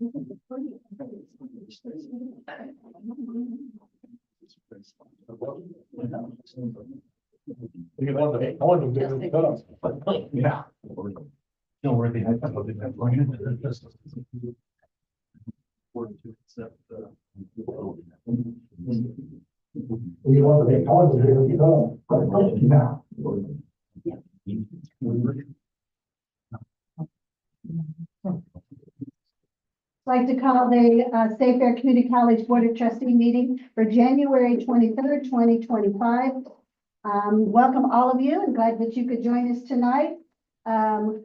Yeah. Don't worry, I did that for you. You want to make I'd like to call the Safe Air Community College Board of Trustee meeting for January 23rd, 2025. Welcome all of you, and glad that you could join us tonight. So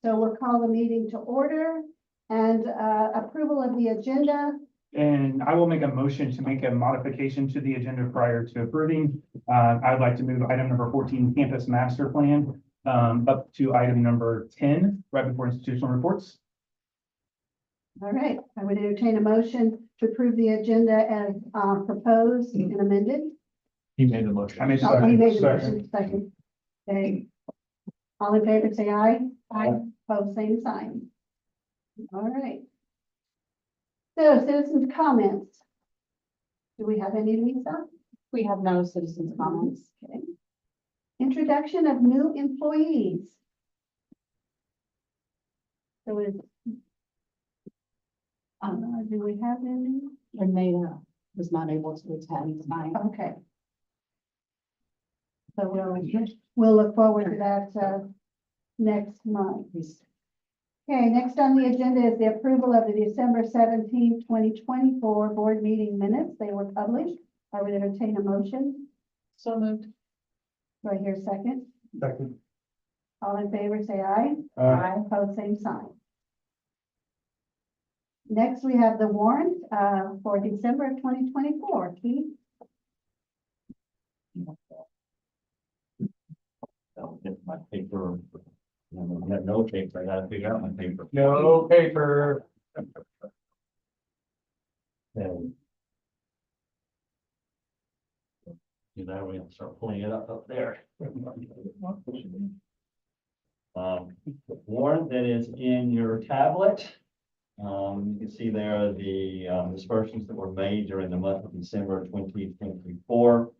we'll call the meeting to order and approval of the agenda. And I will make a motion to make a modification to the agenda prior to approving. I'd like to move item number 14, campus master plan, up to item number 10, right before institutional reports. All right, I would entertain a motion to approve the agenda as proposed and amended. He made the motion. I made the Oh, he made the second. motion, second. Okay. All in favor, say aye. Aye. Opposed, same sign. All right. So citizens' comments. Do we have any, Lisa? We have no citizens' comments. Okay. Introduction of new employees. So is, do we have any? Renee was not able to attend tonight. Okay. So we'll look forward to that next month. Okay, next on the agenda is the approval of the December 17th, 2024 board meeting minutes. They were published. I would entertain a motion. So moved. Do I hear a second? Second. All in favor, say aye. Aye. Opposed, same sign. Next, we have the warrant for December of 2024. Keith? I'll get my paper. I have no paper. I gotta figure out my paper. No paper. And you know, we'll start pulling it up there. The warrant that is in your tablet. You can see there the disbursements that were made during the month of December 2024.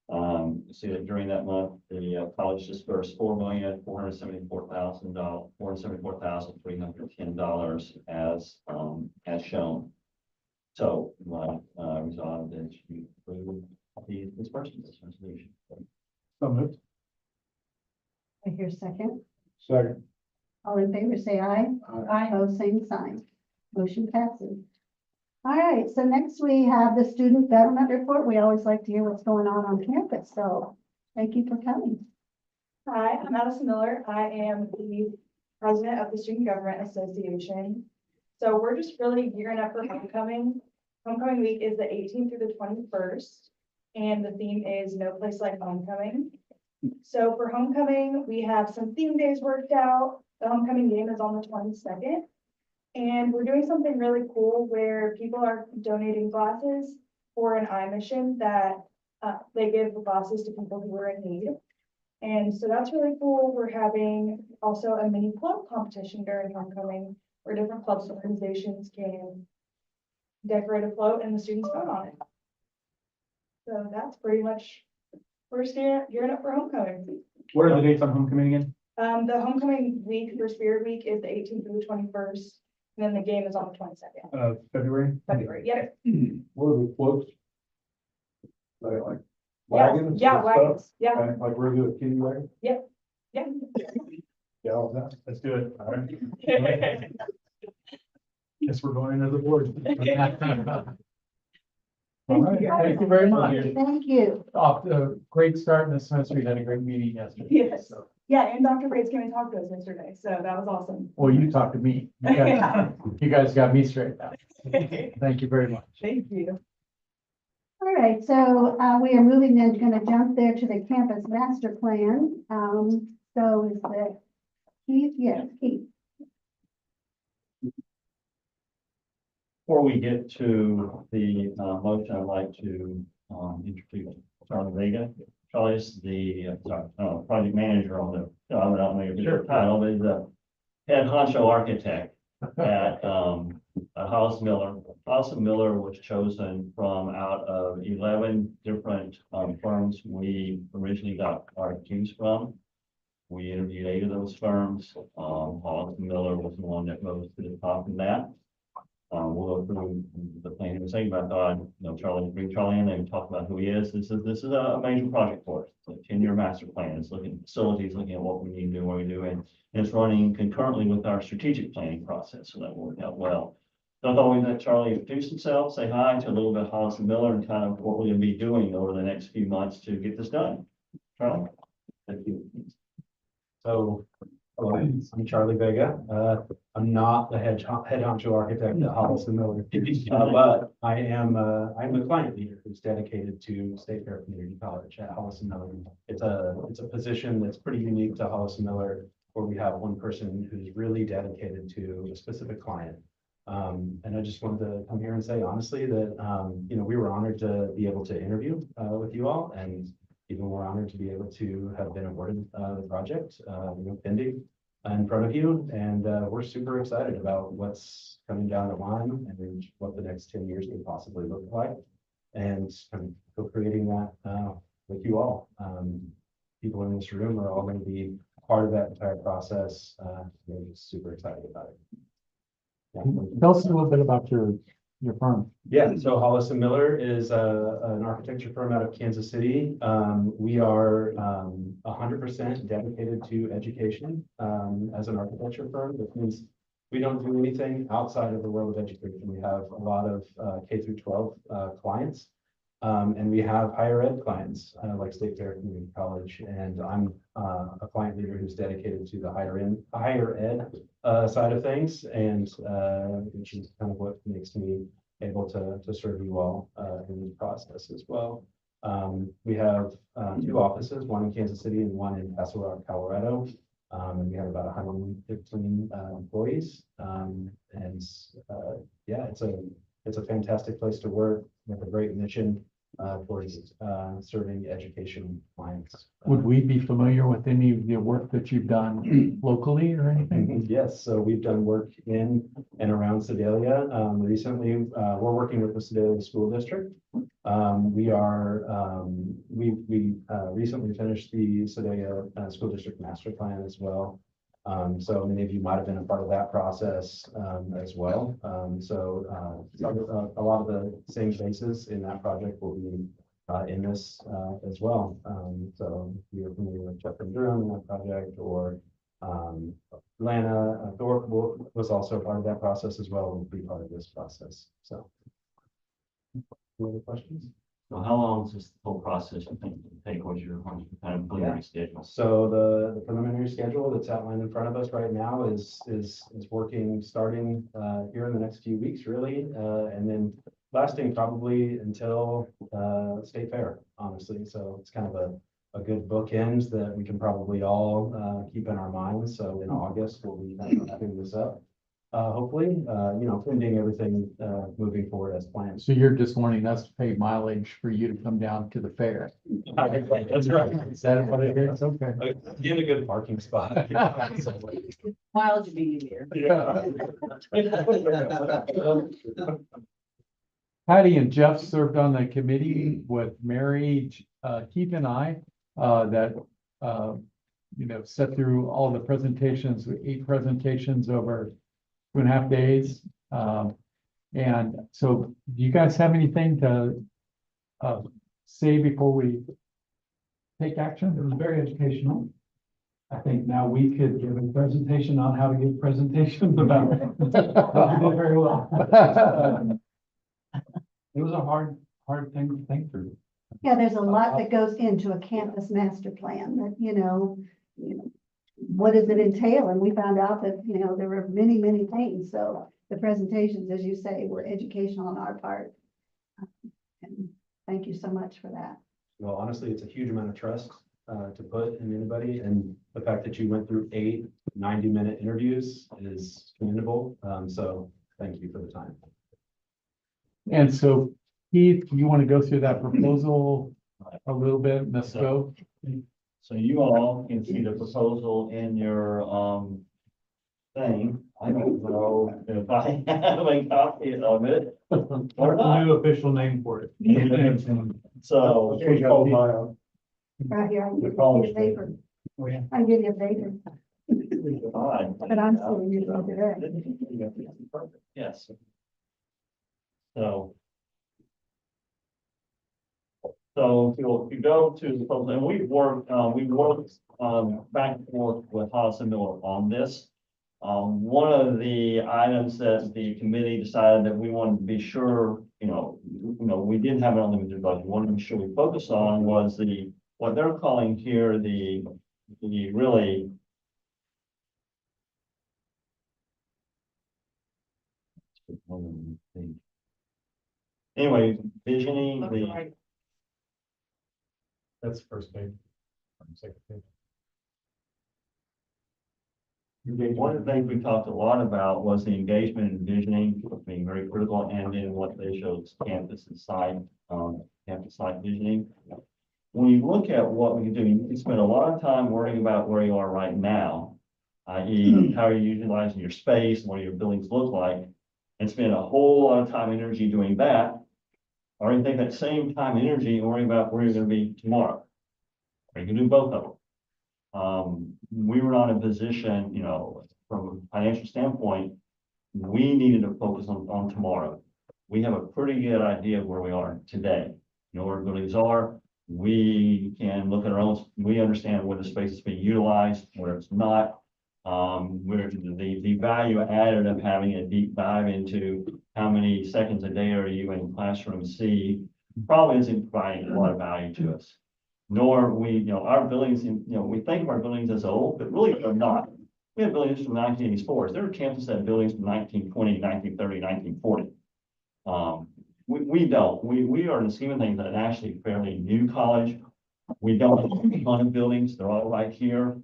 You see that during that month, the college dispersed $4,474,310 as shown. So my resolve is to approve the disbursement resolution. So moved. I hear second. Second. All in favor, say aye. Aye. Opposed, same sign. Motion passes. All right, so next we have the student government report. We always like to hear what's going on campus, so thank you for coming. Hi, I'm Madison Miller. I am the president of the Student Government Association. So we're just really gearing up for homecoming. Homecoming week is the 18th through the 21st, and the theme is No Place Like Homecoming. So for homecoming, we have some theme days worked out. The homecoming game is on the 22nd. And we're doing something really cool where people are donating glasses for an eye mission that they give the glasses to people who are in need. And so that's really cool. We're having also a mini float competition during homecoming where different clubs and organizations can decorate a float and the students vote on it. So that's pretty much, we're gearing up for homecoming. What are the dates on homecoming again? The homecoming week for Spirit Week is the 18th through the 21st. And then the game is on the 22nd. February. February. Yep. What are the floats? Like Yeah, wagons? yeah, and stuff? wagons. Yeah. Okay, like regular kiddie wagon? Yeah. Yeah, all that. Let's do it. All right. Guess we're going into the board. All right, thank you very much. Thank you. Off to a great start in the semester. We had a great meeting yesterday. Yes. So. Yeah, and Dr. Bates came and talked to us yesterday, so that was awesome. Well, you talked to me. You guys got me straight now. Thank you very much. Thank you. All right, so we are moving then, going to jump there to the campus master plan. So is that Keith? Yes, Keith. Before we get to the motion, I'd like to introduce Charlie Vega. Charlie is the project manager on the, I don't know your title, but he's the head honcho architect at Hollis Miller. Hollis Miller was chosen from out of 11 different firms we originally got RFQs from. We interviewed 8 of those firms. Hollis Miller was the one that rose to the top in that. We'll go through the plan and saying, but I thought, bring Charlie in and talk about who he is. This is a major project for us. It's a 10-year master plan. It's looking at facilities, looking at what we need to do, what we do, and it's running concurrently with our strategic planning process. So that will work out well. So I thought we'd let Charlie introduce himself, say hi to a little bit of Hollis and Miller and kind of what we're going to be doing over the next few months to get this done. Charlie? Thank you. So, I'm Charlie Vega. I'm not the head honcho architect at Hollis and Miller, but I'm the client leader who's dedicated to State Fair Community College at Hollis and Miller. It's a position that's pretty unique to Hollis and Miller, where we have one person who's really dedicated to a specific client. And I just wanted to come here and say honestly that, we were honored to be able to interview with you all, and even more honored to be able to have been awarded the project, pending in front of you. And we're super excited about what's coming down the line and what the next 10 years could possibly look like. And kind of co-creating that with you all. People in this room are all going to be part of that entire process. We're just super excited about it. Yeah. Tell us a little bit about your firm. Yeah, so Hollis and Miller is an architecture firm out of Kansas City. We are 100% dedicated to education as an architecture firm. That means we don't do anything outside of the world of education. We have a lot of K through 12 clients, and we have higher ed clients like State Fair Community College. And I'm a client leader who's dedicated to the higher ed side of things, and which is kind of what makes me able to serve you all in this process as well. We have 2 offices, one in Kansas City and one in Castle Rock, Colorado. And we have about 115 employees. Yeah, it's a fantastic place to work with a great mission towards serving education clients. Would we be familiar with any of the work that you've done locally or anything? Yes, so we've done work in and around Sedalia. Recently, we're working with the Sedalia School District. We recently finished the Sedalia School District Master Plan as well. So many of you might have been a part of that process as well. A lot of the same faces in that project will be in this as well. So if you're familiar with Jeff and Durham in that project, or Lana Thorpe was also part of that process as well, will be part of this process. So, any other questions? So how long does this whole process you think take? What's your kind of preliminary schedule? So the preliminary schedule that's outlined in front of us right now is working, starting here in the next few weeks, really, and then lasting probably until State Fair, honestly. So it's kind of a good bookend that we can probably all keep in our minds. So in August, we'll be wrapping this up. Hopefully, pending everything moving forward as planned. So you're just wanting us to pay mileage for you to come down to the fair? That's right. Is that what it is? Okay. In a good parking spot. Mileage be easier. Patty and Jeff served on the committee with Mary, Keith and I, that, set through all the presentations, 8 presentations over 2.5 days. And so do you guys have anything to say before we take action? It was very educational. I think now we could give a presentation on how to give presentations about it. You did very well. It was a hard thing to think through. Yeah, there's a lot that goes into a campus master plan that, what does it entail? And we found out that, there were many, many things. So the presentations, as you say, were educational on our part. And thank you so much for that. Well, honestly, it's a huge amount of trust to put in anybody, and the fact that you went through 8 90-minute interviews is commendable. So thank you for the time. And so Keith, you want to go through that proposal a little bit in the scope? So you all can see the proposal in your thing. I don't know if I have a copy of it or not. New official name for it. So, Right here, I can give you a paper. I can give you a paper, fine. but I'm still using it today. Yes. So if you go to, the proposal, and we worked, back and forth with Hollis and Miller on this. One of the items that the committee decided that we wanted to be sure, we didn't have an unlimited budget. We wanted to be sure we focused on was what they're calling here, the really. Anyway, visioning the. That's the first page. Second page. One of the things we talked a lot about was the engagement and visioning being very critical, and then what they showed campus and site, campus site visioning. When you look at what we can do, you can spend a lot of time worrying about where you are right now, i.e. how are you utilizing your space, what do your buildings look like, and spend a whole lot of time and energy doing that. Or you take that same time and energy and worry about where you're going to be tomorrow. Or you can do both of them. We were not in a position, from a financial standpoint, we needed to focus on tomorrow. We have a pretty good idea of where we are today. Where buildings are. We can look at our own, we understand where the space is being utilized, where it's not. Where the value added of having a deep dive into how many seconds a day are you in classroom C probably isn't providing a lot of value to us. Nor we, our buildings, we think of our buildings as old, but really they're not. We have buildings from 1984s. There are campuses that have buildings from 1920, 1930, 1940. We don't. We are in the scheme of things an actually fairly new college. We don't have a ton of buildings. They're all right here.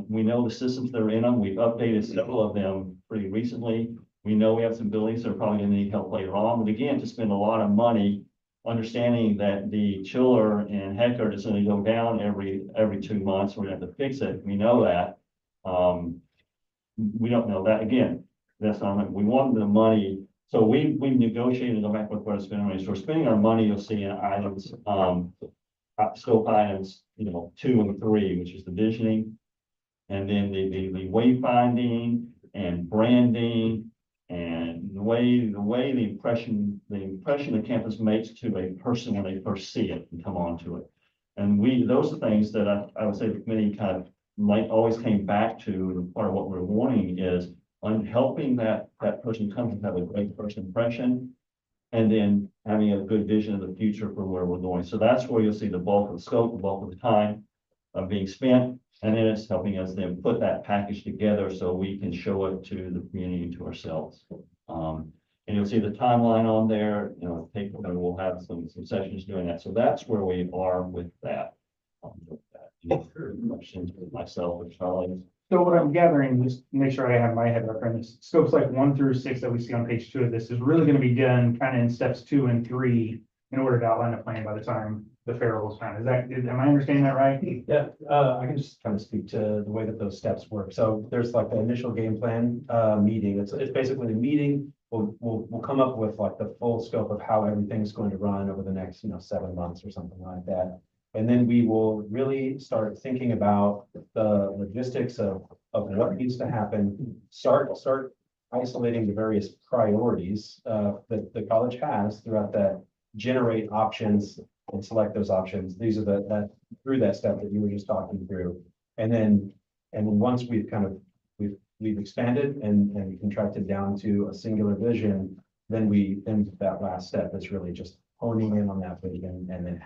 We know the systems that are in them. We've updated several of them pretty recently. We know we have some buildings that are probably going to need help later on. But again, to spend a lot of money understanding that the chiller and Heckert is going to go down every 2 months. We're going to have to fix it. We know that. We don't know that. Again, that's not, we wanted the money. So we negotiated to go back with where to spend money. So we're spending our money, you'll see in items, scope items, 2 and 3, which is the visioning. And then the wayfinding and branding and the way the impression the campus makes to a person when they first see it and come onto it. And those are things that I would say the committee kind of always came back to, and part of what we're wanting is on helping that person come to have a great first impression, and then having a good vision of the future for where we're going. So that's where you'll see the bulk of the scope, the bulk of the time being spent. And then it's helping us then put that package together so we can show it to the community and to ourselves. And you'll see the timeline on there, we'll have some sessions doing that. So that's where we are with that. Any questions with myself or Charlie? So what I'm gathering, just to make sure I have my head around this, scopes like 1 through 6 that we see on page 2 of this is really going to be done kind of in steps 2 and 3 in order to outline a plan by the time the fair rolls around. Am I understanding that right? Yeah, I can just kind of speak to the way that those steps work. So there's like the initial game plan meeting. It's basically a meeting. We'll come up with like the full scope of how everything's going to run over the next 7 months or something like that. And then we will really start thinking about the logistics of what needs to happen. Start isolating the various priorities that the college has throughout that. Generate options and select those options. These are through that step that you were just talking through. And once we've expanded and contracted down to a singular vision, then that last step is really just honing in on that vision and then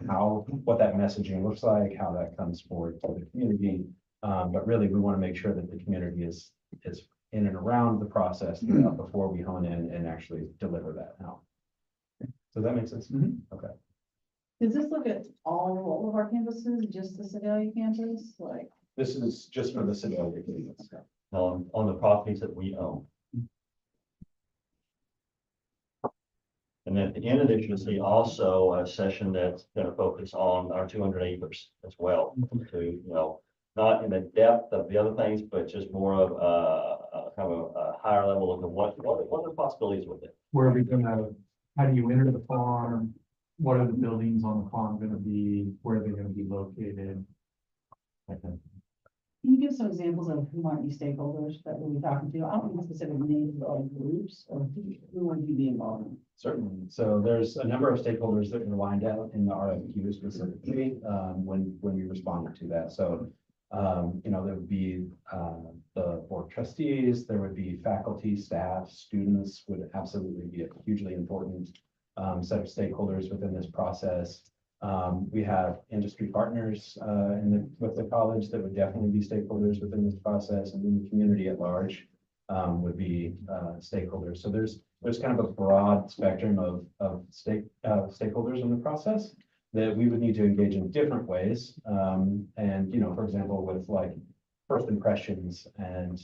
what that messaging looks like, how that comes forward to the community. But really we want to make sure that the community is in and around the process before we hone in and actually deliver that out. Does that make sense? Mhm. Okay. Does this look at all of our campuses, just the Sedalia campus, like? This is just for the Sedalia campus. On the properties that we own. And then at the end of this, you'll see also a session that's going to focus on our 200 acres as well. To, not in the depth of the other things, but just more of kind of a higher level look at what are the possibilities with it. Where are we gonna, how do you enter the farm? What are the buildings on the farm gonna be? Where are they gonna be located? That kind of thing. Can you give some examples of who might be stakeholders that we'll be talking to? I don't know specific names, but like groups or who would you be involved in? Certainly. So there's a number of stakeholders that were lined out in the RFQ specifically, when we responded to that. So, there would be, the board trustees, there would be faculty, staff, students would absolutely be a hugely important, set of stakeholders within this process. We have industry partners, with the college that would definitely be stakeholders within this process, and then the community at large, would be, stakeholders. So there's kind of a broad spectrum of stakeholders in the process that we would need to engage in different ways. For example, with like first impressions and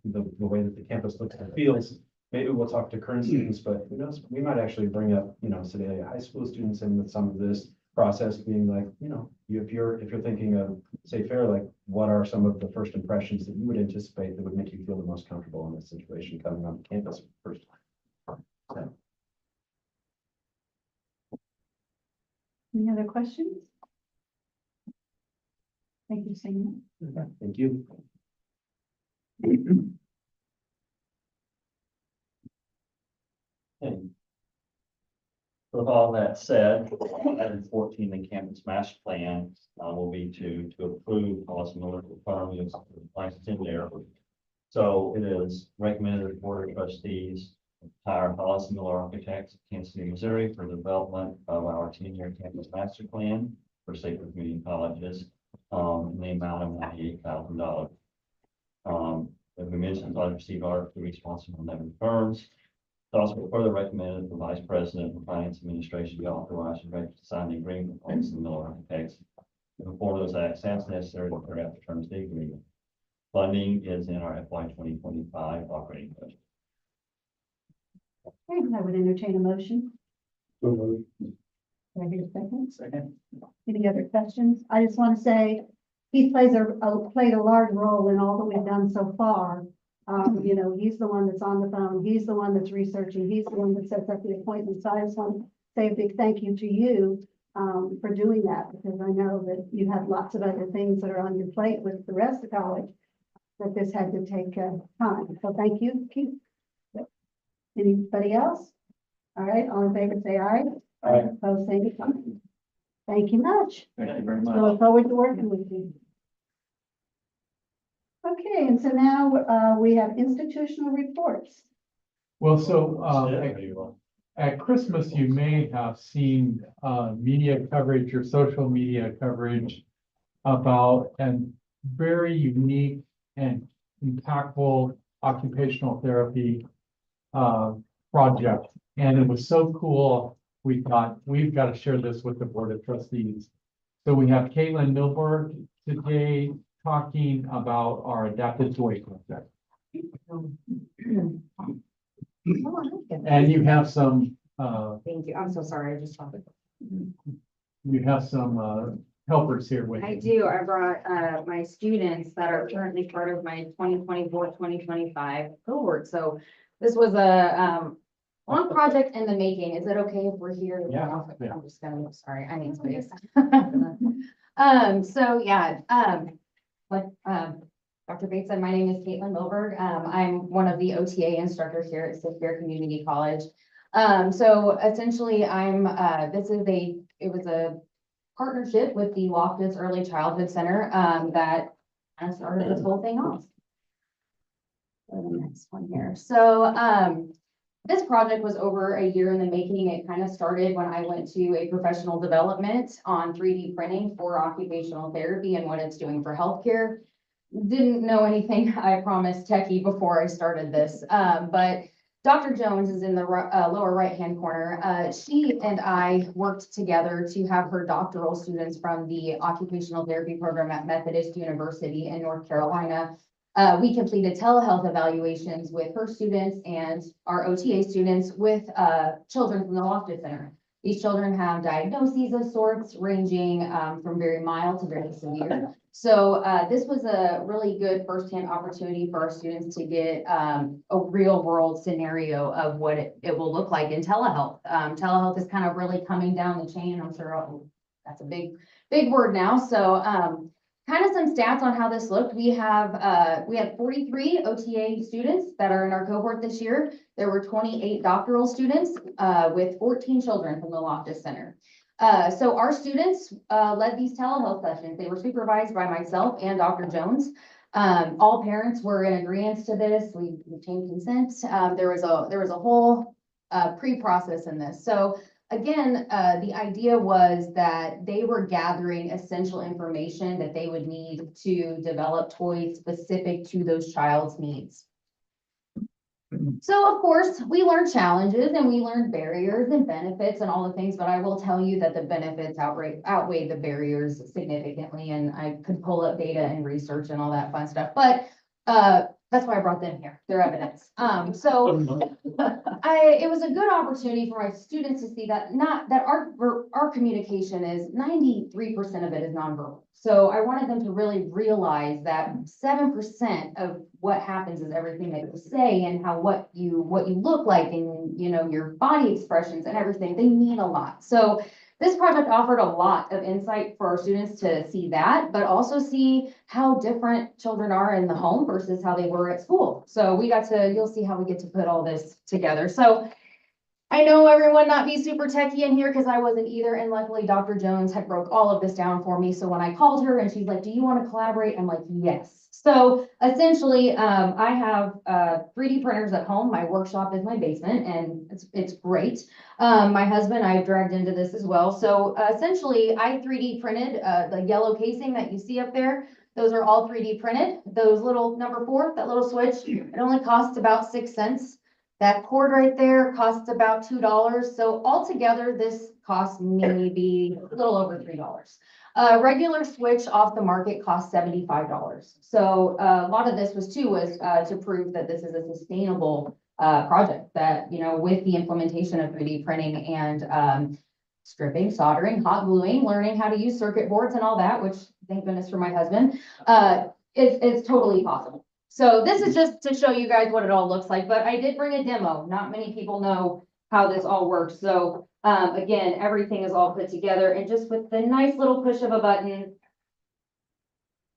the way that the campus looks and feels, maybe we'll talk to current students, but who knows, we might actually bring up, Sedalia High School students in with some of this process being like, if you're thinking of, say, fair, like, what are some of the first impressions that you would anticipate that would make you feel the most comfortable in this situation coming on campus first time? So, Any other questions? Thank you, Sam. thank you. And with all that said, item 14, the campus master plan, will be to approve policy Miller requirements licensed in there. So it is recommended that the board of trustees hire Hollis Miller Architects of Kansas City, Missouri for the development of our 10-year campus master plan for Sacred Community Colleges, in the amount of $98,000. As we mentioned, I received RFP response from 11 firms. It's also further recommended the Vice President of Finance Administration be authorized and ready to sign the agreement with Hollis Miller Architects. Before those acts as necessary to carry out the terms of the agreement. Funding is in our FY 2025 operating budget. Okay, I would entertain a motion. Do I hear a second? Second. Any other questions? I just want to say, he played a large role in all that we've done so far. He's the one that's on the phone, he's the one that's researching, he's the one that sets up the appointments. So I just want to say a big thank you to you for doing that, because I know that you have lots of other things that are on your plate with the rest of college, that this had to take time. So thank you, Keith. Anybody else? All right, all in favor, say aye. Aye. Opposed, say no. Thank you much. Thank you very So much. look forward to working with you. Okay, and so now we have institutional reports. Well, so, Yeah. at Christmas, you may have seen, media coverage or social media coverage about a very unique and impactful occupational therapy, project. And it was so cool. We thought, we've got to share this with the Board of Trustees. So we have Caitlin Milberg today talking about our adapted toy project. And you have some, Thank you. I'm so sorry. I just thought it. you have some, helpers here with I you. do. I brought my students that are currently part of my 2024-2025 cohort. So this was a long project in the making. Is it okay if we're here? Yeah. I'm just gonna, sorry, I need space. Like Dr. Bates said, my name is Caitlin Milberg. I'm one of the OTA instructors here at Sinclair Community College. So essentially it was a partnership with the Loftus Early Childhood Center, that kind of started this whole thing off. Go to the next one here. So, this project was over a year in the making. It kind of started when I went to a professional development on 3D printing for occupational therapy and what it's doing for healthcare. Didn't know anything, I promise, techie before I started this, but Dr. Jones is in the lower right-hand corner. She and I worked together to have her doctoral students from the occupational therapy program at Methodist University in North Carolina. We completed telehealth evaluations with her students and our OTA students with children from the Loftus Center. These children have diagnoses of sorts ranging from very mild to very severe. So this was a really good firsthand opportunity for our students to get a real world scenario of what it will look like in telehealth. Telehealth is kind of really coming down the chain. I'm sure that's a big word now. So kind of some stats on how this looked. We have 43 OTA students that are in our cohort this year. There were 28 doctoral students with 14 children from the Loftus Center. So our students led these telehealth sessions. They were supervised by myself and Dr. Jones. All parents were in agreement to this. We obtained consent. There was a whole pre-process in this. So again, the idea was that they were gathering essential information that they would need to develop toys specific to those child's needs. So of course, we learned challenges and we learned barriers and benefits and all the things, but I will tell you that the benefits outweigh the barriers significantly. And I could pull up data and research and all that fun stuff, but that's why I brought them here, their evidence. It was a good opportunity for my students to see that our communication is 93% of it is nonverbal. So I wanted them to really realize that 7% of what happens is everything that you say and what you look like and, you know, your body expressions and everything. They mean a lot. So this project offered a lot of insight for our students to see that, but also see how different children are in the home versus how they were at school. So you'll see how we get to put all this together. So I know everyone not be super techie in here because I wasn't either. And luckily Dr. Jones had broke all of this down for me. So when I called her and she's like, do you want to collaborate? I'm like, yes. So essentially, I have 3D printers at home. My workshop is my basement and it's great. My husband, I've dragged into this as well. So essentially I 3D printed the yellow casing that you see up there. Those are all 3D printed. Those little number 4, that little switch, it only costs about 6 cents. That cord right there costs about $2. So altogether, this costs maybe a little over $3. A regular switch off the market costs $75. So a lot of this was to prove that this is a sustainable project that, you know, with the implementation of 3D printing and stripping, soldering, hot gluing, learning how to use circuit boards and all that, which thank goodness for my husband, it's totally possible. So this is just to show you guys what it all looks like, but I did bring a demo. Not many people know how this all works. So again, everything is all put together and just with the nice little push of a button,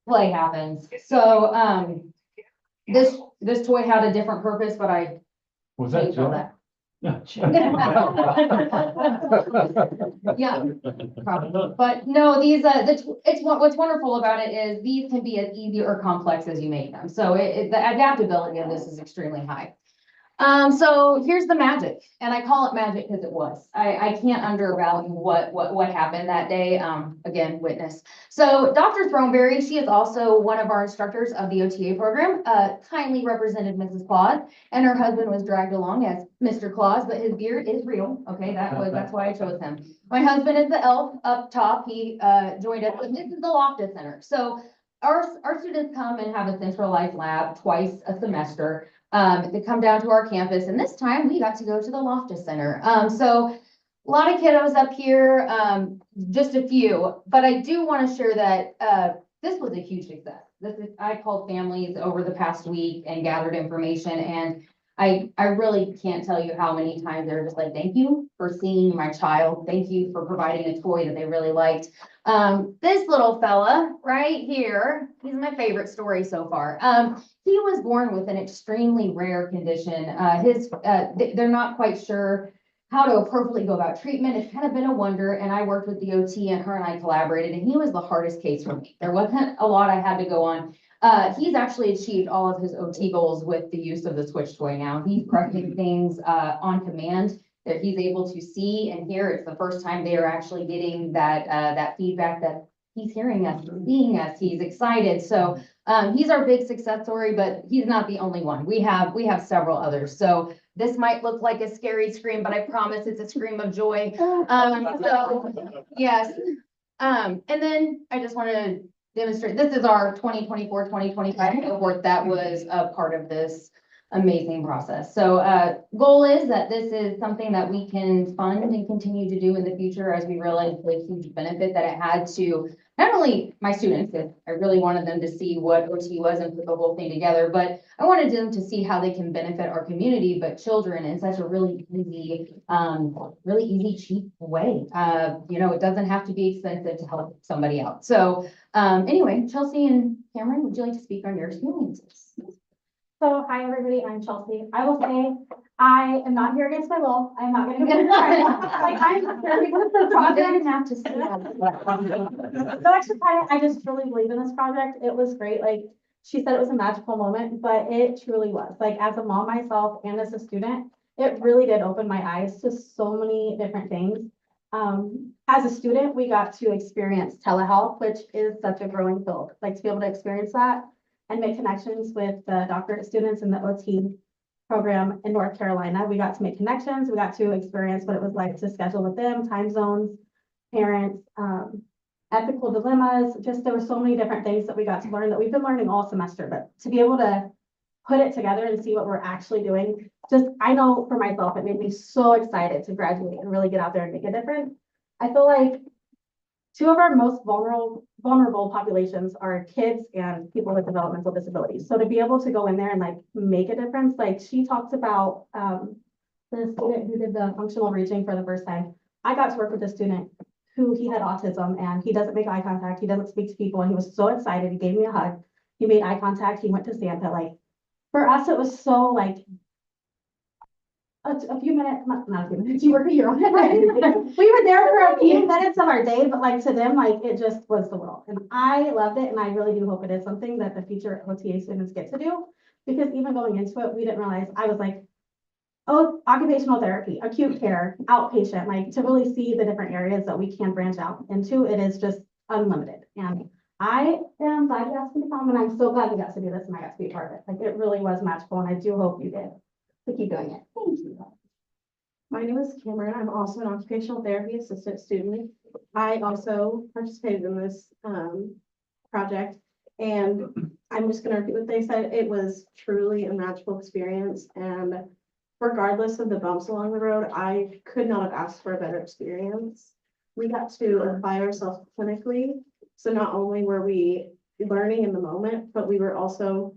play happens. So this toy had a different purpose, but I changed all that. Yeah, probably. But no, what's wonderful about it is these can be as easy or complex as you make them. So the adaptability of this is extremely high. So here's the magic, and I call it magic because it was. I can't undervalue what happened that day. Again, witness. So Dr. Throneberry, she is also one of our instructors of the OTA program, kindly represented Mrs. Claus, and her husband was dragged along as Mr. Claus, but his beard is real. Okay, that's why I chose him. My husband is the elf up top. He joined us. This is the Loftus Center. So our students come and have a centralized lab twice a semester. They come down to our campus, and this time we got to go to the Loftus Center. So a lot of kiddos up here, just a few, but I do want to share that this was a huge success. I called families over the past week and gathered information, and I really can't tell you how many times they're just like, thank you for seeing my child. Thank you for providing a toy that they really liked. This little fella right here, he's my favorite story so far. He was born with an extremely rare condition. They're not quite sure how to appropriately go about treatment. It's kind of been a wonder, and I worked with the OT, and her and I collaborated, and he was the hardest case for me. There wasn't a lot I had to go on. He's actually achieved all of his OT goals with the use of the Switch toy now. He's correcting things on command that he's able to see and hear. It's the first time they are actually getting that feedback that he's hearing us, seeing us, he's excited. So he's our big success story, but he's not the only one. We have several others. So this might look like a scary scream, but I promise it's a scream of joy. So yes. And then I just want to demonstrate, this is our 2024-2025 cohort that was a part of this amazing process. So, goal is that this is something that we can fund and continue to do in the future as we realize the huge benefit that it had to not only my students, because I really wanted them to see what OT was and put the whole thing together, but I wanted them to see how they can benefit our community, but children in such a really easy, cheap way. It doesn't have to be expensive to help somebody out. So, anyway, Chelsea and Cameron, would you like to speak on your experiences? So, hi, everybody, I'm Chelsea. I will say, I am not here against my will. I'm not gonna get like, I'm here because the project. Didn't have to say that. No extra credit, I just truly believe in this project. It was great, like, she said it was a magical moment, but it truly was. Like, as a mom myself and as a student, it really did open my eyes to so many different things. As a student, we got to experience telehealth, which is such a growing field, like to be able to experience that and make connections with the doctorate students in the OT program in North Carolina. We got to make connections. We got to experience what it was like to schedule with them, time zones, parents, ethical dilemmas. Just there were so many different things that we got to learn that we've been learning all semester, but to be able to put it together and see what we're actually doing, just, I know for myself, it made me so excited to graduate and really get out there and make a difference. I feel like two of our most vulnerable populations are kids and people with developmental disabilities. So to be able to go in there and like make a difference, like she talked about the student who did the functional reaching for the first time. I got to work with a student who he had autism and he doesn't make eye contact. He doesn't speak to people. And he was so excited. He gave me a hug. He made eye contact. He went to Santa. Like for us, it was so like a few minutes, not a few minutes, you were here on it, right? We were there for a few minutes of our day, but like to them, like it just was the world. And I loved it. And I really do hope it is something that the future OTA students get to do. Because even going into it, we didn't realize, I was like, oh, occupational therapy, acute care, outpatient, like to really see the different areas that we can branch out into, it is just unlimited. And I am glad you asked me to come and I'm so glad we got to do this and I got to be a part of it. Like it really was magical and I do hope you did to keep doing it. Thank you. My name is Cameron. I'm also an occupational therapy assistant student. I also participated in this project and I'm just going to repeat what they said. It was truly a magical experience and regardless of the bumps along the road, I could not have asked for a better experience. We got to apply ourselves clinically. So not only were we learning in the moment, but we were also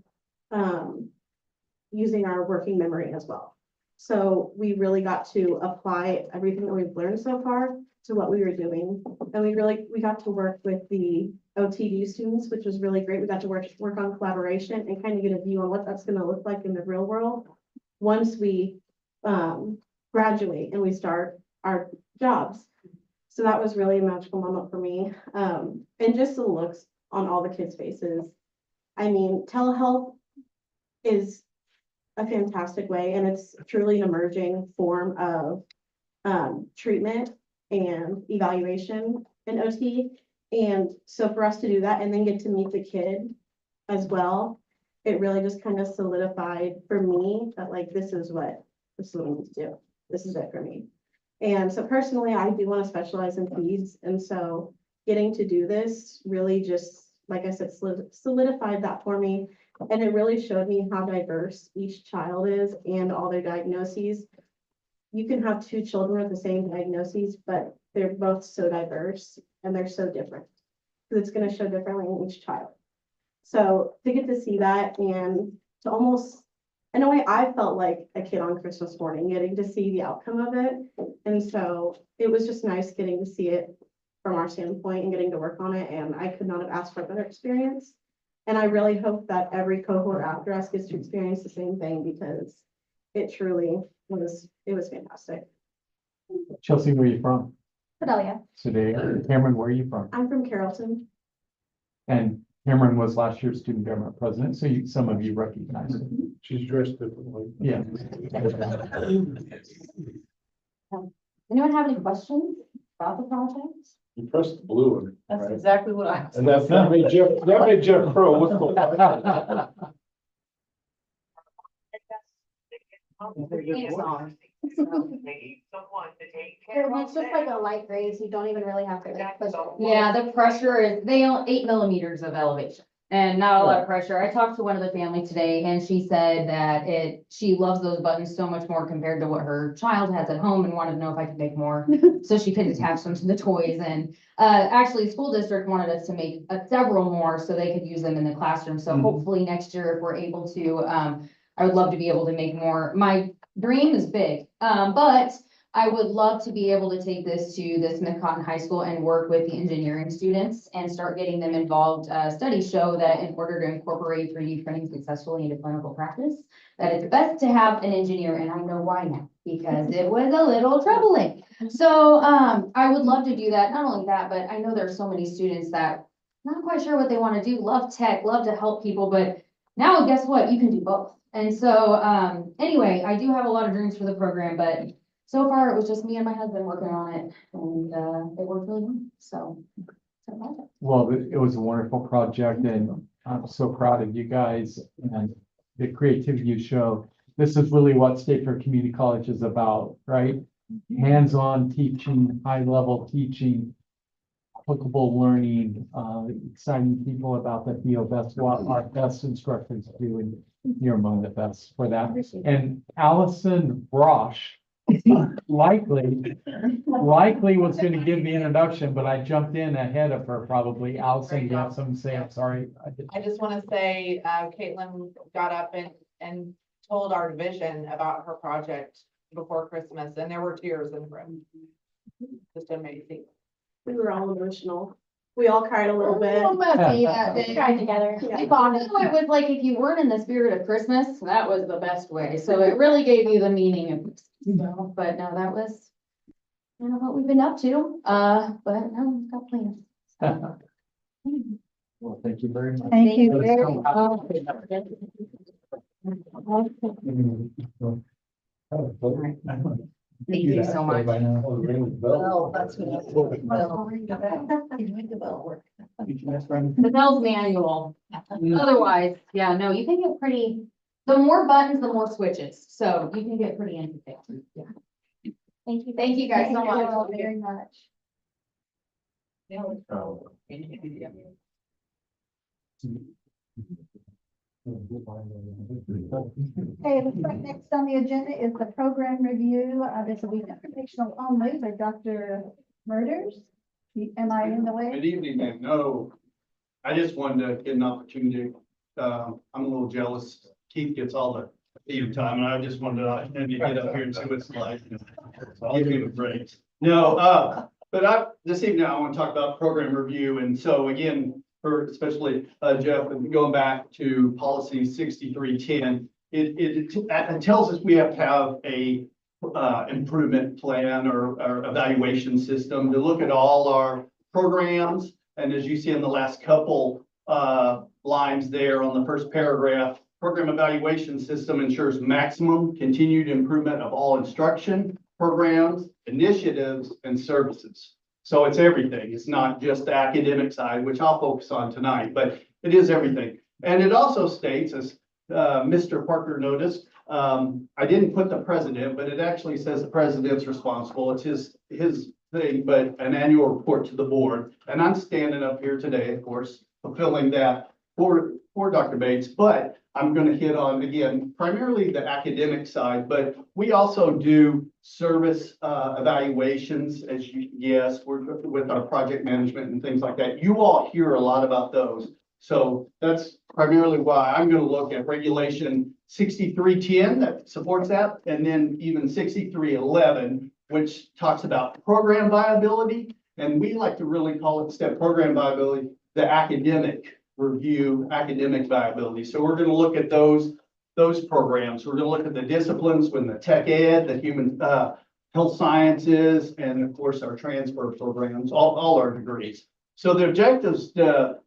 using our working memory as well. So we really got to apply everything that we've learned so far to what we were doing. And we got to work with the OTD students, which was really great. We got to work on collaboration and kind of get a view on what that's going to look like in the real world once we graduate and we start our jobs. So that was really a magical moment for me. And just the looks on all the kids' faces. I mean, telehealth is a fantastic way and it's truly an emerging form of treatment and evaluation in OT. And so for us to do that and then get to meet the kid as well, it really just kind of solidified for me that like, this is what we need to do. This is it for me. And so personally, I do want to specialize in peds. And so getting to do this really just, like I said, solidified that for me. And it really showed me how diverse each child is and all their diagnoses. You can have two children with the same diagnoses, but they're both so diverse and they're so different because it's going to show differently in each child. So to get to see that and to almost, in a way, I felt like a kid on Christmas morning, getting to see the outcome of it. And so it was just nice getting to see it from our standpoint and getting to work on it. And I could not have asked for a better experience. And I really hope that every cohort after us gets to experience the same thing because it truly was, it was fantastic. Chelsea, where are you from? Fidelia. Sedalia. Cameron, where are you from? I'm from Carrollton. And Cameron was last year's student government president, so some of you recognize her. She's dressed differently. Yeah. Anyone have any questions about the project? You pressed the blue one, That's right? exactly what I. And that made Jeff Crow look like. It's just like a light raise. You don't even really have to like push it. Yeah, the pressure is, 8 millimeters of elevation. and not a lot of pressure. I talked to one of the family today and she said that she loves those buttons so much more compared to what her child has at home and wanted to know if I could make more. So she could attach them to the toys and, actually the school district wanted us to make several more so they could use them in the classroom. So Mhm. hopefully next year if we're able to, I would love to be able to make more. My dream is big, but I would love to be able to take this to the Smith Cotton High School and work with the engineering students and start getting them involved. Studies show that in order to incorporate 3D printing successfully into clinical practice, that it's best to have an engineer, and I know why now, because it was a little troubling. So, I would love to do that. Not only that, but I know there's so many students that not quite sure what they want to do, love tech, love to help people, but now guess what? You can do both. And so, anyway, I do have a lot of dreams for the program, but so far, it was just me and my husband working on it, and it worked really well, so. Well, it was a wonderful project and I'm so proud of you guys and the creativity you show. This is really what State Fair Community College is about, right? Hands-on teaching, high-level teaching, applicable learning, exciting people about the field. That's what our best instructors do, and you're among the best for that. And Allison Brosh likely was gonna give the introduction, but I jumped in ahead of her probably. Allison, you have something to say? I'm sorry. I just want to say, Caitlin got up and told our division about her project before Christmas, and there were tears in the room. Just amazing. We were all emotional. We all cried a little bit. little messy that day. Tried together. Yeah. I thought it was like, if you weren't in the spirit of Christmas, that was the best way, so it really gave you the meaning of, so, but no, that was. You know what we've been up to, but no, we've got plans. Well, thank you very much. Thank you very Thank you so much. Well, that's what. The bell's manual. Otherwise, yeah, no, you can get pretty, the more buttons, the more switches, so you can get pretty interesting. Yeah. Thank you guys so Thank you all much. very much. Okay, looks like next on the agenda is the program review. This will be informational only by Dr. Murders. Am I in the way? Good evening, ma'am. No, I just wanted to get an opportunity. I'm a little jealous. Keith gets all the theater time, and I just wanted to get up here and see what it's like. I'll give him a break. No, but this evening, I want to talk about program review. And so again, for especially Jeff, going back to policy 6310, it tells us we have to have a improvement plan or evaluation system to look at all our programs. And as you see in the last couple lines there on the first paragraph, program evaluation system ensures maximum continued improvement of all instruction, programs, initiatives, and services. So it's everything. It's not just the academic side, which I'll focus on tonight, but it is everything. And it also states, as Mr. Parker noticed, I didn't put the president, but it actually says the president's responsible. It's his thing, but an annual report to the board. And I'm standing up here today, of course, fulfilling that for Dr. Bates, but I'm going to hit on, again, primarily the academic side, but we also do service evaluations, as you guess, with our project management and things like that. You all hear a lot about those. So that's primarily why I'm going to look at regulation 6310 that supports that, and then even 6311, which talks about program viability. And we like to really call it, instead of program viability, the academic review, academic viability. So we're going to look at those programs. We're going to look at the disciplines when the tech ed, the human health sciences, and of course our transfer programs, all our degrees. So the objective is to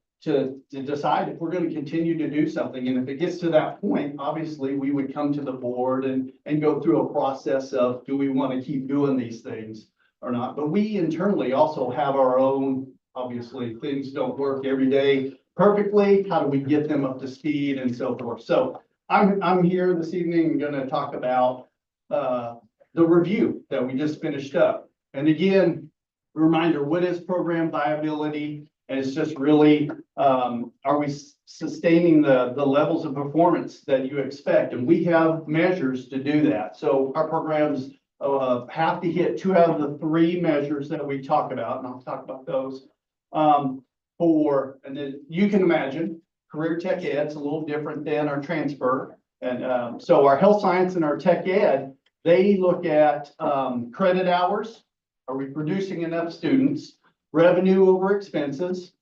decide if we're going to continue to do something. And if it gets to that point, obviously we would come to the board and go through a process of, do we want to keep doing these things or not? But we internally also have our own, obviously things don't work every day perfectly. How do we get them up to speed and so forth? So I'm here this evening going to talk about the review that we just finished up. And again, reminder, what is program viability? And it's just really, are we sustaining the levels of performance that you expect? And we have measures to do that. So our programs have to hit 2 out of the 3 measures that we talk about, and I'll talk about those. And then you can imagine, career tech ed's a little different than our transfer. And so our health science and our tech ed, they look at credit hours. Are we producing enough students? Revenue over expenses.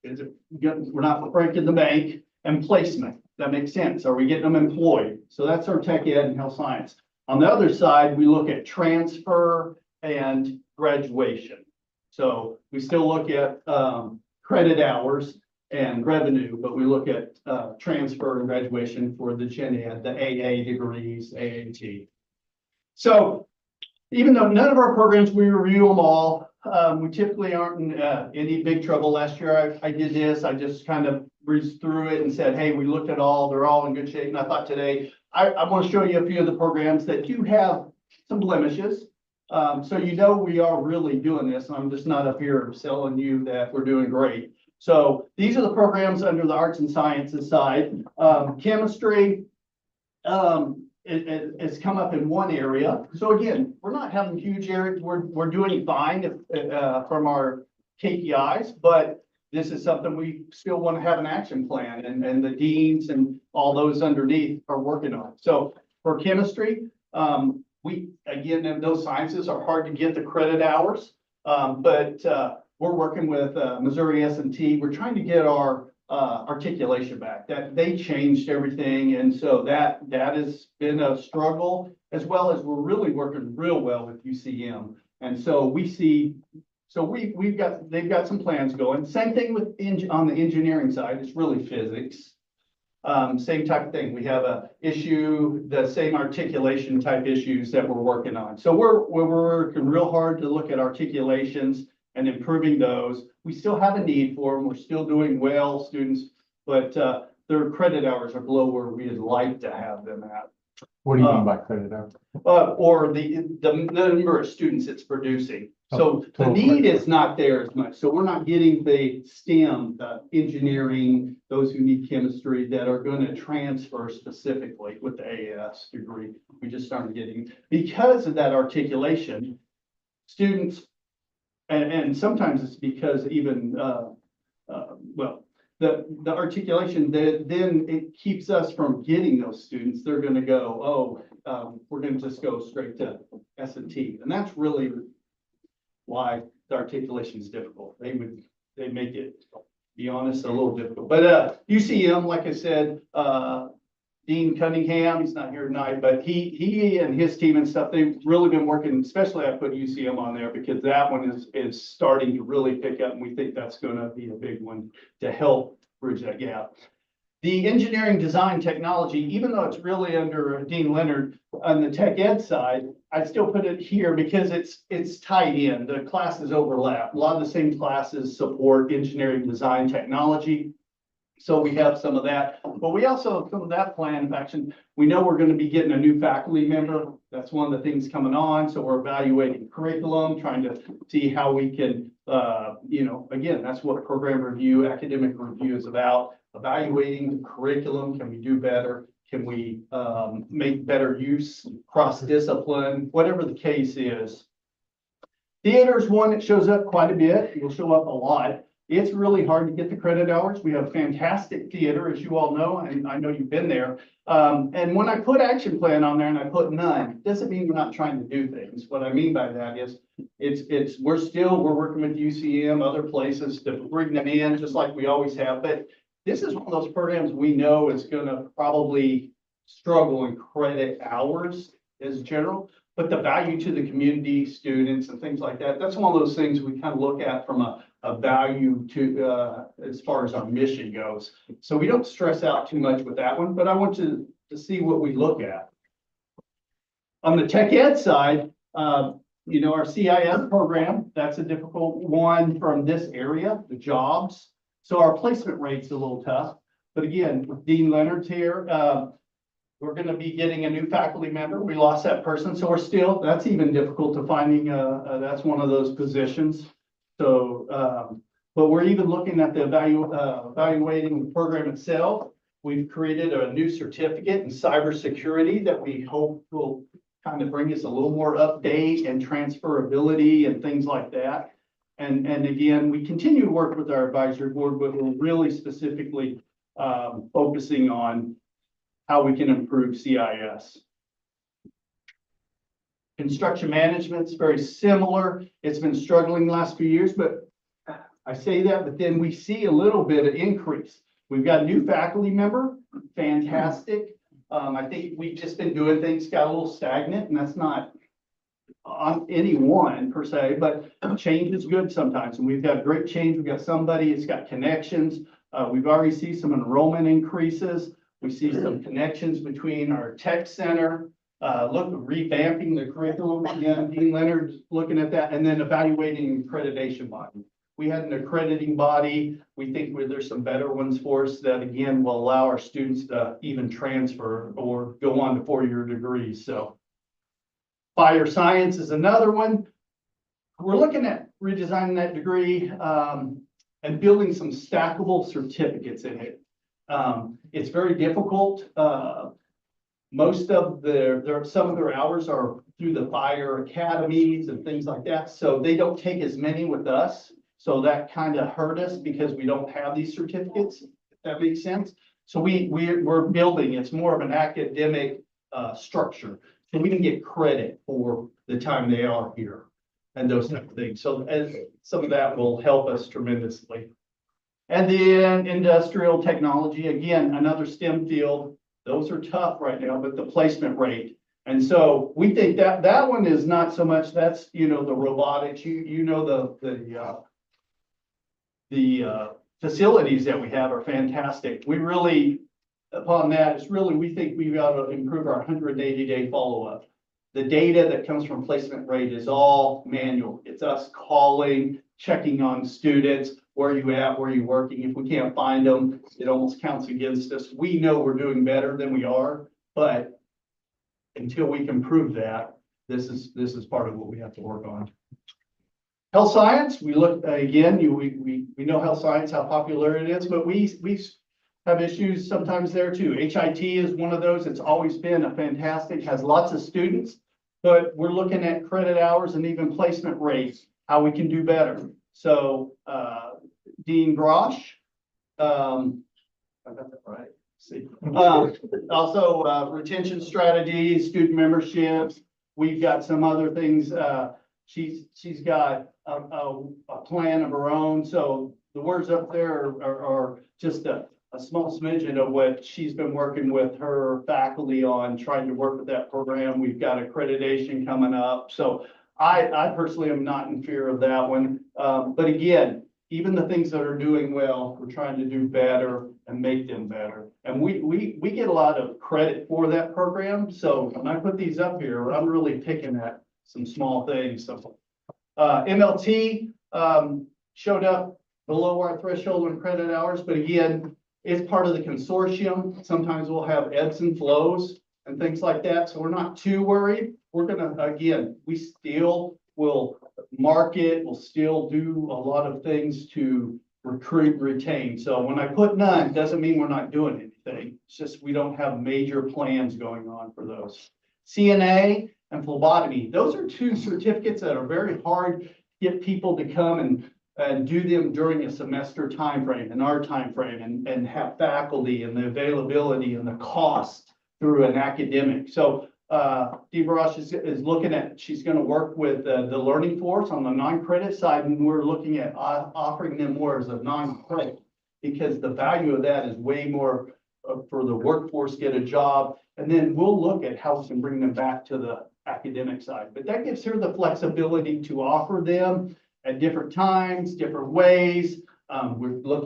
We're not breaking the bank, and placement. That makes sense. Are we getting them employed? So that's our tech ed and health science. On the other side, we look at transfer and graduation. So we still look at credit hours and revenue, but we look at transfer and graduation for the Gen Ed, the AA degrees, AAT. So even though none of our programs, we review them all, we typically aren't in any big trouble. Last year, I did this. I just kind of breezed through it and said, hey, we looked at all, they're all in good shape. And I thought today, I want to show you a few of the programs that do have some blemishes. So you know we are really doing this. And I'm just not up here selling you that we're doing great. So these are the programs under the arts and sciences side. Chemistry, it's come up in one area. So again, we're not having huge areas. We're doing fine from our KPIs, but this is something we still want to have an action plan, and the deans and all those underneath are working on. So for chemistry, again, those sciences are hard to get the credit hours, but we're working with Missouri S&T. We're trying to get our articulation back. That they changed everything, and so that has been a struggle, as well as we're really working real well with UCM. And so we see, so they've got some plans going. Same thing with on the engineering side. It's really physics. Same type of thing. We have a issue, the same articulation type issues that we're working on. So we're working real hard to look at articulations and improving those. We still have a need for them. We're still doing well, students, but their credit hours are below where we'd like to have them at. What do you mean by credit hour? Or the number of students it's producing. So the need is not there as much. So we're not getting the STEM, the engineering, those who need chemistry that are going to transfer specifically with the AS degree. We just started getting, because of that articulation, students, and sometimes it's because even, well, the articulation, then it keeps us from getting those students. They're going to go, oh, we're going to just go straight to S&T. And that's really why the articulation is difficult. They make it, to be honest, a little difficult. But UCM, like I said, Dean Cunningham, he's not here tonight, but he and his team and stuff, they've really been working, especially I put UCM on there because that one is starting to really pick up, and we think that's going to be a big one to help bridge that gap. The engineering design technology, even though it's really under Dean Leonard on the tech ed side, I still put it here because it's tied in. The classes overlap. A lot of the same classes support engineering design technology. So we have some of that, but we also have some of that plan of action. We know we're going to be getting a new faculty member. That's one of the things coming on. So we're evaluating curriculum, trying to see how we can, again, that's what program review, academic review is about. Evaluating the curriculum. Can we do better? Can we make better use, cross-discipline, whatever the case is. Theater is one that shows up quite a bit. It will show up a lot. It's really hard to get the credit hours. We have fantastic theater, as you all know, and I know you've been there. And when I put action plan on there and I put none, doesn't mean we're not trying to do things. What I mean by that is we're working with UCM, other places to bring them in, just like we always have. But this is one of those programs we know is going to probably struggle in credit hours as general, but the value to the community, students and things like that, that's one of those things we kind of look at from a value to as far as our mission goes. So we don't stress out too much with that one, but I want to see what we look at. On the tech ed side, our CIS program, that's a difficult one from this area, the jobs. So our placement rate's a little tough, but again, Dean Leonard's here. We're going to be getting a new faculty member. We lost that person, so that's even difficult to finding. That's one of those positions. So But we're even looking at the evaluating the program itself. We've created a new certificate in cybersecurity that we hope will kind of bring us a little more update and transferability and things like that. And again, we continue to work with our advisory board, but we're really specifically focusing on how we can improve CIS. Construction management's very similar. It's been struggling the last few years, but I say that, but then we see a little bit of increase. We've got a new faculty member, fantastic. I think we've just been doing things, got a little stagnant, and that's not on anyone per se, but change is good sometimes. And we've got great change. We've got somebody, it's got connections. We've already seen some enrollment increases. We see some connections between our tech center, revamping the curriculum. Again, Dean Leonard's looking at that, and then evaluating accreditation body. We had an accrediting body. We think there's some better ones for us that again will allow our students to even transfer or go on to four-year degrees. So fire science is another one. We're looking at redesigning that degree and building some stackable certificates in it. It's very difficult. Most of some of their hours are through the fire academies and things like that. So they don't take as many with us. So that kind of hurt us because we don't have these certificates, if that makes sense. So we're building, it's more of an academic structure. So we can get credit for the time they are here and those type of things. So as some of that will help us tremendously. And then industrial technology, again, another STEM field. Those are tough right now, but the placement rate. And so we think that that one is not so much, that's, the robotics, the facilities that we have are fantastic. We really, upon that, it's really, we think we've got to improve our 180-day follow-up. The data that comes from placement rate is all manual. It's us calling, checking on students. Where are you at? Where are you working? If we can't find them, it almost counts against us. We know we're doing better than we are, but until we can prove that, this is part of what we have to work on. Health science, we look again, we know health science, how popular it is, but we have issues sometimes there too. HIT is one of those. It's always been a fantastic, has lots of students, but we're looking at credit hours and even placement rates, how we can do better. So Dean Grosh, I got that right. See. Also retention strategies, student memberships. We've got some other things. She's got a plan of her own. So the words up there are just a small smidgen of what she's been working with her faculty on, trying to work with that program. We've got accreditation coming up. So I personally am not in fear of that one. But again, even the things that are doing well, we're trying to do better and make them better. And we get a lot of credit for that program. So when I put these up here, I'm really picking at some small things. So MLT showed up below our threshold in credit hours, but again, it's part of the consortium. Sometimes we'll have ebbs and flows and things like that. So we're not too worried. We're gonna, again, we still will market, we'll still do a lot of things to recruit, retain. So when I put none, doesn't mean we're not doing anything. It's just we don't have major plans going on for those. CNA and phlebotomy, those are two certificates that are very hard to get people to come and do them during a semester timeframe, in our timeframe, and have faculty and the availability and the cost through an academic. So DeBrush is looking at, she's going to work with the Learning Force on the non-credit side, and we're looking at offering them more as a non-credit because the value of that is way more for the workforce, get a job, and then we'll look at how we can bring them back to the academic side. But that gives her the flexibility to offer them at different times, different ways.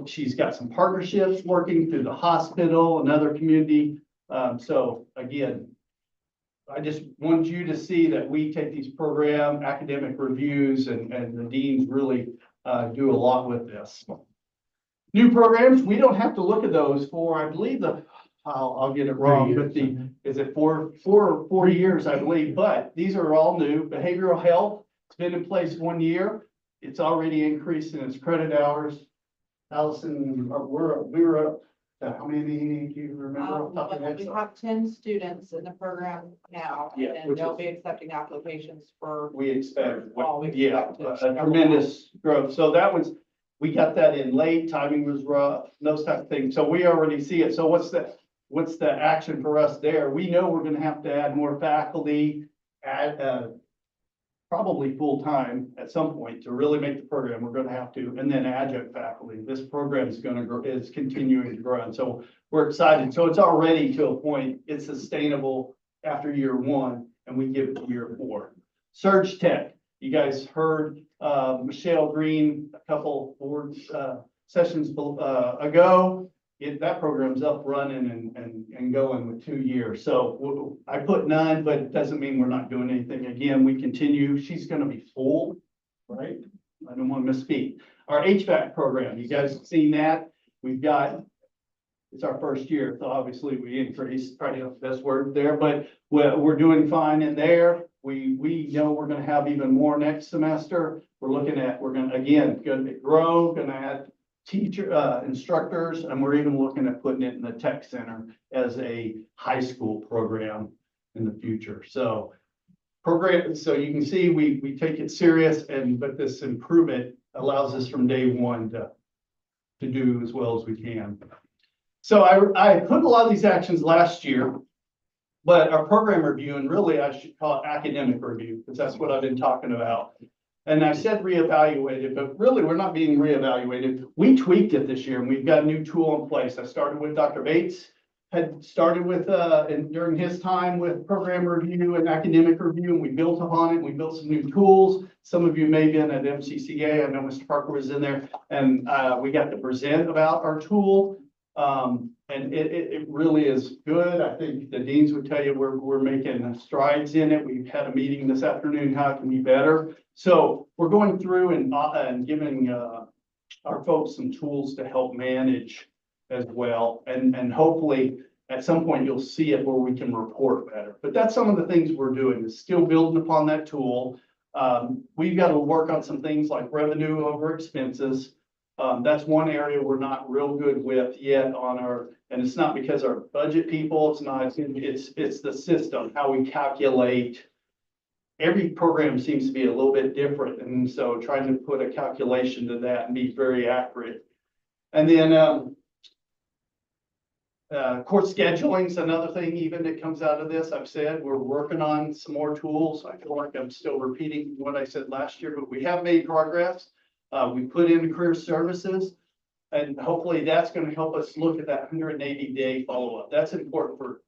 She's got some partnerships working through the hospital and other community. So again, I just want you to see that we take these program academic reviews and the deans really do a lot with this. New programs, we don't have to look at those for, I believe I'll get it wrong, but is it four years, I believe, but these are all new. Behavioral health, it's been in place 1 year. it's already increased in its credit hours. Allison, we were up, to how many, do you remember? off the top of your head? We have 10 students in the program now, Yeah, and which they'll is- be accepting applications for We expect, fall. We yeah, expect a tremendous growth. So that was, we got that in late, timing was rough, those type of things. So we already see it. So what's the action for us there? We know we're gonna have to add more faculty, add, probably full-time at some point to really make the program. We're gonna have to, and then adjunct faculty. This program is gonna grow, is continuing to grow. And so we're excited. So it's already to a point, it's sustainable after year one, and we give it to year 4. Surge Tech, you guys heard, Michelle Green, a couple board, sessions, ago. That program's up running and going with 2 years. So I put none, but it doesn't mean we're not doing anything. Again, we continue. She's gonna be full, right? I don't want to misspeak. Our HVAC program, you guys have seen that? We've got, it's our first year, so obviously we increased, probably not the best word there, but we're doing fine in there. We know we're gonna have even more next semester. We're gonna grow, gonna add instructors, and we're even looking at putting it in the tech center as a high school program in the future. So you can see we take it serious, but this improvement allows us from day one to do as well as we can. So I put a lot of these actions last year, but our program review, and really I should call it academic review, because that's what I've been talking about. And I said reevaluated, but really we're not being reevaluated. We tweaked it this year, and we've got a new tool in place. I started with Dr. Bates, had started with, and during his time with program review and academic review, and we built upon it. We built some new tools. Some of you may have been at MCCA. I know Mr. Parker was in there, and we got to present about our tool. And it really is good. I think the deans would tell you we're making strides in it. We've had a meeting this afternoon, how it can be better. So we're going through and giving our folks some tools to help manage as well. And hopefully at some point you'll see it where we can report better. But that's some of the things we're doing, is still building upon that tool. We've got to work on some things like revenue over expenses. That's one area we're not real good with yet and it's not because our budget people, it's the system, how we calculate. Every program seems to be a little bit different, and so trying to put a calculation to that and be very accurate. And then, course scheduling is another thing even that comes out of this. I've said we're working on some more tools. I feel like I'm still repeating what I said last year, but we have made progress. We put in career services, and hopefully that's going to help us look at that 180-day follow-up. That's important for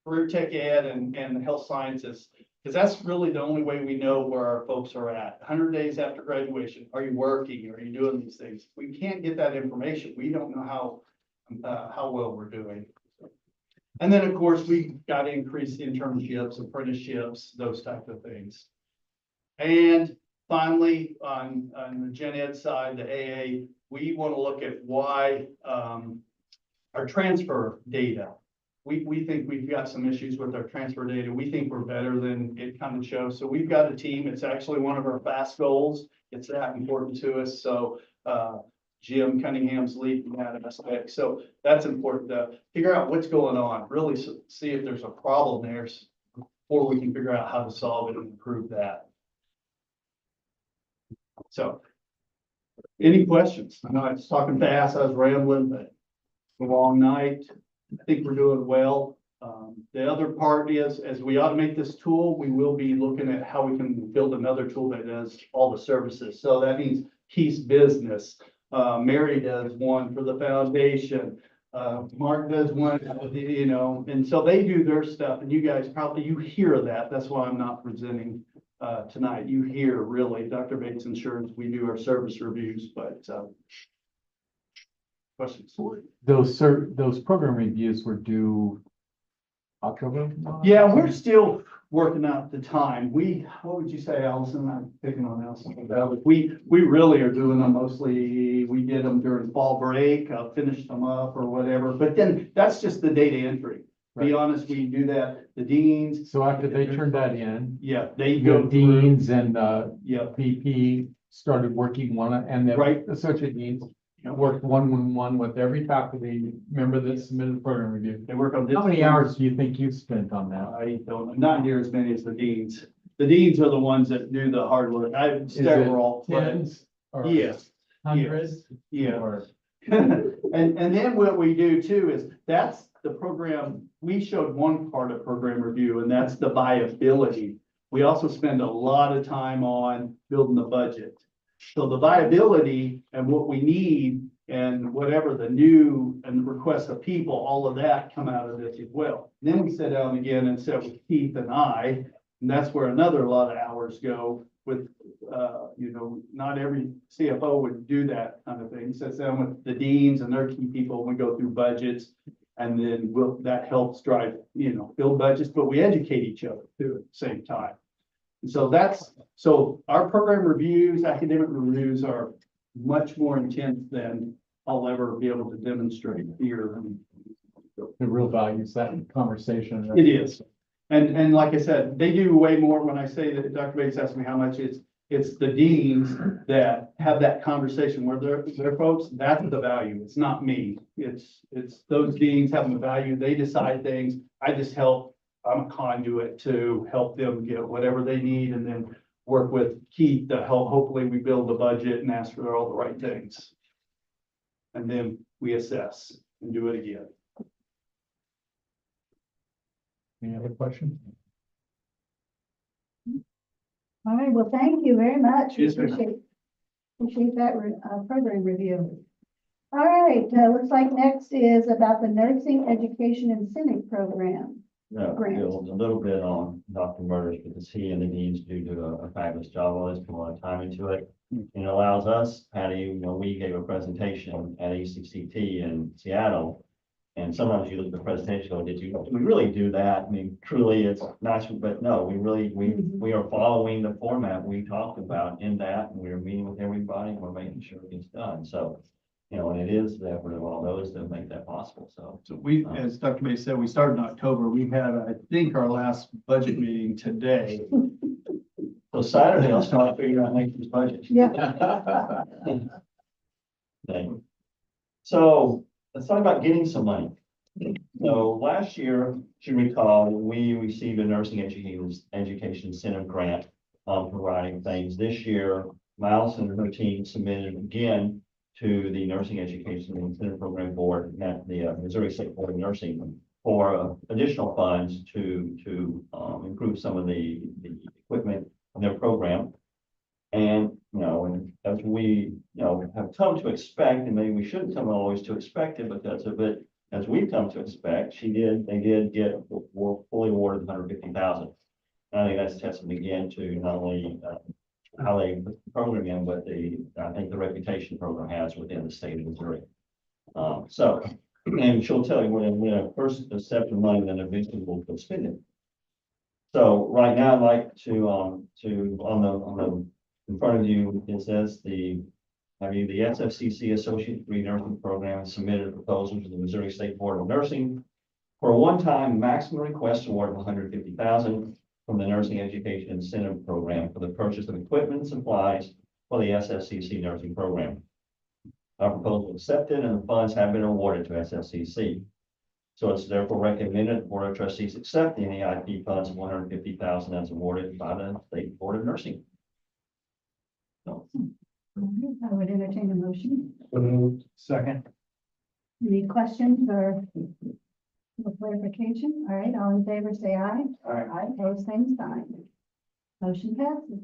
career tech ed and health sciences, because that's really the only way we know where our folks are at. 100 days after graduation, are you working? Are you doing these things? If we can't get that information, we don't know how well we're doing. And then, of course, we got to increase internships, apprenticeships, those type of things. And finally, on the gen ed side, the AA, we want to look at why our transfer data. We think we've got some issues with our transfer data. We think we're better than it kind of shows. So we've got a team. It's actually one of our fast goals. It's that important to us. So Jim Cunningham's leading that aspect. So that's important to figure out what's going on, really see if there's a problem there before we can figure out how to solve it and improve that. So, any questions? I know I was talking fast, I was rambling, but it's a long night. I think we're doing well. The other part is, as we automate this tool, we will be looking at how we can build another tool that does all the services. So that means Keith's business. Mary does one for the foundation. Mark does one, and so they do their stuff, and you guys you hear that. That's why I'm not presenting tonight. You hear really Dr. Bates ensures we do our service reviews, but questions? Those program reviews were due October? Yeah, we're still working out the time. What would you say, Allison? I'm picking on Allison. We really are doing them mostly, we did them during fall break, finished them up or whatever, but then that's just the data entry. Be honest, we do that, the deans. So after they turn that in, Yeah, they you go go deans and Yeah. VP started working and the Right. associate deans worked one with every faculty member that submitted the program review. They work on this. How many hours do you think you've spent on that? I don't, not near as many as the deans. The deans are the ones that do the hard work. I have several. but- Tens or Yes, hundreds? yeah. Or And then what we do too is, that's the program, we showed one part of program review, and that's the viability. We also spend a lot of time on building the budget. So the viability and what we need and whatever the new and requests of people, all of that come out of this as well. Then we sit down again and sit with Keith and I, and that's where another lot of hours go with, not every CFO would do that kind of thing. Sits down with the deans and their key people, and we go through budgets. And then that helps drive, build budgets, but we educate each other too at the same time. And so our program reviews, academic reviews are much more intense than I'll ever be able to demonstrate here. the real values, that conversation. It is. And like I said, they do way more. When I say that, Dr. Bates asked me how much, it's the deans that have that conversation where they're folks, that's the value. It's not me. It's those deans having the value. They decide things. I just help. I'm a conduit to help them get whatever they need, and then work with Keith to help. Hopefully we build the budget and ask for all the right things. And then we assess and do it again. Any other questions? All right, well, thank you very much. We Yes, ma'am. appreciate that, program review. All right, looks like next is about the Nursing Education Incentive Program. Yeah, Grant. build a little bit on Dr. Murders, because he and the deans do a fabulous job on this, put a lot of time into it. And it allows us, Patty, we gave a presentation at ACCT in Seattle. And sometimes you look at the presentation, go, do we really do that? I mean, truly, it's nice, but no, we are following the format we talked about in that, and we're meeting with everybody, and we're making sure it gets done. So, and it is the effort of all those that make that possible, so. So we, as Dr. May said, we started in October. We had, I think, our last budget meeting today. So Saturday, I'll start figuring out next year's budget. Yeah. Okay. So let's talk about getting some money. So last year, if you recall, we received a nursing education incentive grant providing things. This year, Miles and her team submitted again to the Nursing Education Incentive Program Board, at the Missouri State Board of Nursing, for additional funds to improve some of the equipment in their program. And, and as we, have come to expect, and maybe we shouldn't come always to expect it, because of it, as we've come to expect, they did get fully awarded $150,000. I think that's testament again to not only how they put the program in, but I think the reputation the program has within the state of Missouri. And she'll tell you when first accept the money, then eventually we'll spend it. So right now, I'd like to in front of you, it says the SFCC Associate Degree Nursing Program submitted a proposal to the Missouri State Board of Nursing for a one-time maximum request award of $150,000 from the Nursing Education Incentive Program for the purchase of equipment and supplies for the SFCC nursing program. Our proposal accepted, and the funds have been awarded to SFCC. So it's therefore recommended the Board of Trustees accept the NEIP funds of $150,000 as awarded by the State Board of Nursing. So, I would entertain a motion. Second. Any questions or clarification? All right, all in favor, say aye. Aye. Opposed, same sign. Motion passes.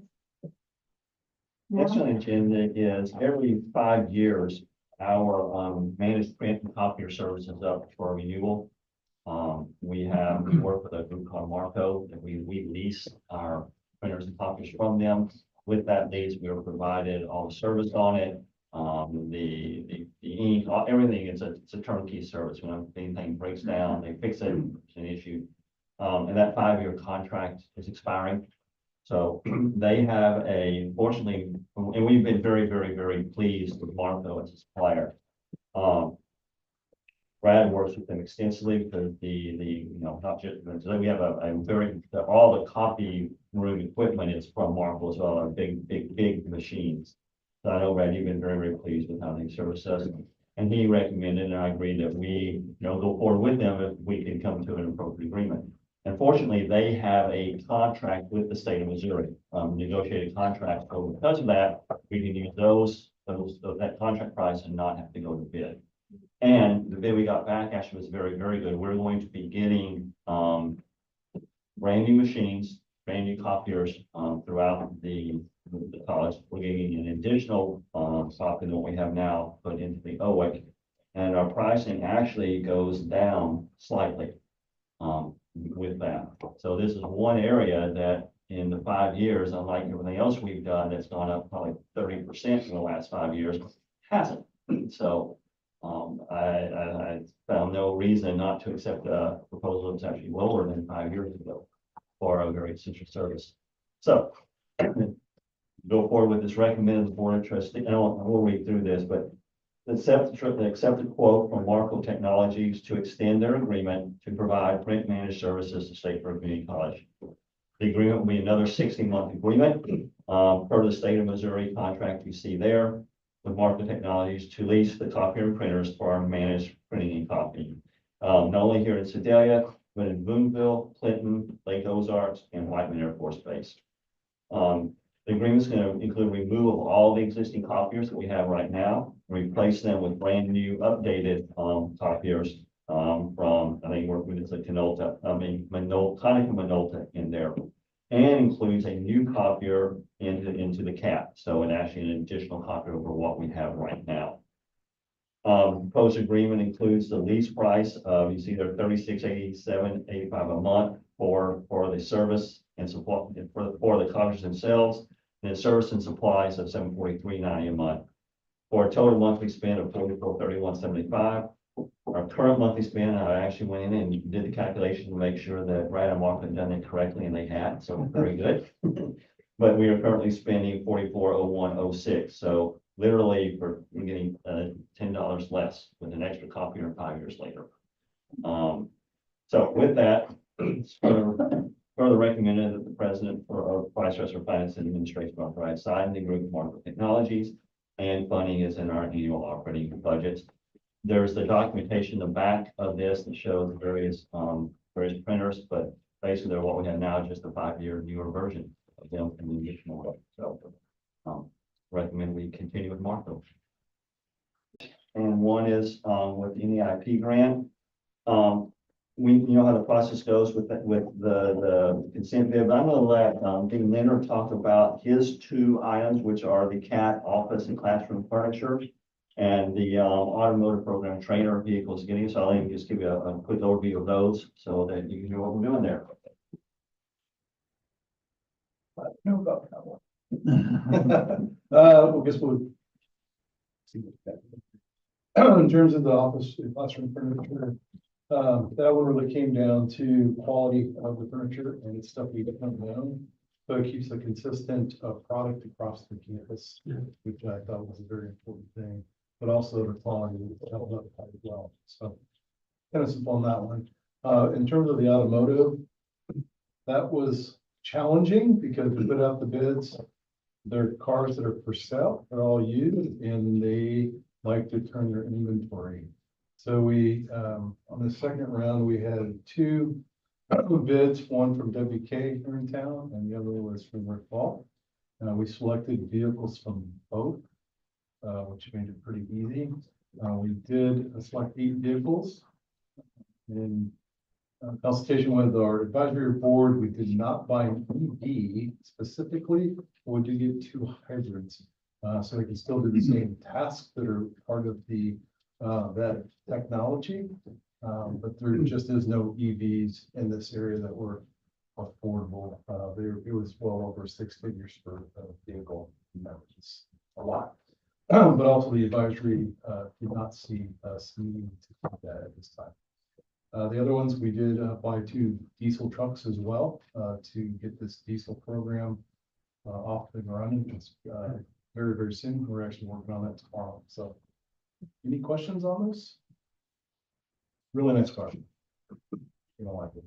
next on the agenda is every 5 years, our managed print and copier service is up for renewal. We work with a group called Marco, that we lease our printers and copiers from them. With that lease, we were provided all the service on it. The ink, everything, it's a turnkey service. When anything breaks down, they fix it, it's an issue. And that 5-year contract is expiring. So they have fortunately, and we've been very, very, very pleased with Marco as a supplier. Brad works with them extensively because not just, so we have a very, all the copy room equipment is from Marvel as well, our big machines. So I know, Brad, you've been very, very pleased with how they service us. And he recommended, and I agree that we, go forward with them if we can come to an appropriate agreement. Unfortunately, they have a contract with the state of Missouri, negotiated contract. So because of that, we can use that contract price and not have to go to bid. And the bid we got back actually was very, very good. We're going to be getting, brand new machines, brand new copiers, throughout the college. We're getting an additional, software than what we have now put into the OIC. And our pricing actually goes down slightly, with that. So this is one area that in the 5 years, unlike everything else we've done, that's gone up probably 30% in the last 5 years, hasn't. So, I found no reason not to accept a proposal that's actually lower than 5 years ago for a very essential service. So go forward with this recommended the board of trustees. And we'll read through this, but accept the quote from Marco Technologies to extend their agreement to provide print managed services to Statesboro Community College. The agreement will be another 60-month agreement, per the state of Missouri contract you see there with Marco Technologies to lease the copier and printers for our managed printing and copying. Not only here in Sedalia, but in Boonville, Clinton, Lake Ozarks, and Whiteman Air Force Base. The agreement is going to include removal of all the existing copiers that we have right now, replace them with brand new updated copiers from, I think, work with it's like Minolta, Konica Minolta in there, and includes a new copier into the cap. So it actually an additional copier over what we have right now. Proposed agreement includes the lease price of, you see there, $36.87.85 a month for the service and support for the copiers themselves, and service and supplies of $743.90 a month, for a total monthly spend of $44.31.75. Our current monthly spend, I actually went in and did the calculation to make sure that Brad and Mark had done it correctly, and they had, so very good. But we are currently spending $44.01.06. So literally we're getting $10 less with an extra copier 5 years later. So with that, it's further recommended that the president or vice president of finance and administration authorize sign the agreement with Marco Technologies, and funding is in our annual operating budgets. There's the documentation in the back of this that shows various printers, but basically what we have now is just a 5-year newer version of them and the additional. So recommend we continue with Marco. And one is with the NEIP grant. We know how the process goes with the consent bid, but I'm going to let Dean Leonard talk about his 2 items, which are the CAT office and classroom furniture and the automotive program trainer vehicles getting. So I'll just give you a quick overview of those so that you can hear what we're doing there. I know about that one. I guess we'll see what that. In terms of the office and classroom furniture, that one really came down to quality of the furniture, and it's stuff we don't know. So it keeps a consistent product across the campus, which I thought was a very important thing, but also the quality held up quite well. So kind of simple on that one. In terms of the automotive, that was challenging because we put out the bids. They're cars that are for sale, they're all used, and they like to turn their inventory. So we, on the second round, we had 2 bids, one from WK here in town, and the other was from Rick Ball. We selected vehicles from both, which made it pretty easy. We did select 8 vehicles. In consultation with our advisory board, we did not buy an EV specifically, but we did get 2 hybrids. So we can still do the same tasks that are part of the that technology, but there just is no EVs in this area that were affordable. It was well over 6 figures for a vehicle, and that was a lot. But also the advisory did not see us needing to do that at this time. The other ones, we did buy 2 diesel trucks as well to get this diesel program off and running. It's very, very soon. We're actually working on that tomorrow. So any questions on this? Really nice car. You don't like it.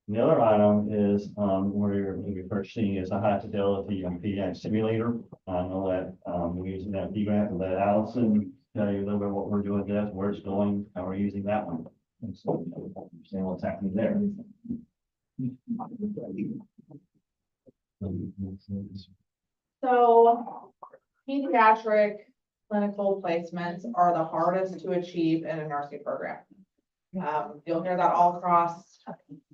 The other item is, where you're going to be purchasing is a high fidelity pediatric simulator. I'm gonna let, we're using that P grant, and let Allison tell you a little bit what we're doing with that, where it's going, how we're using that one. And so, understand what's happening there. So pediatric clinical placements are the hardest to achieve in a nursing program. You'll hear that all across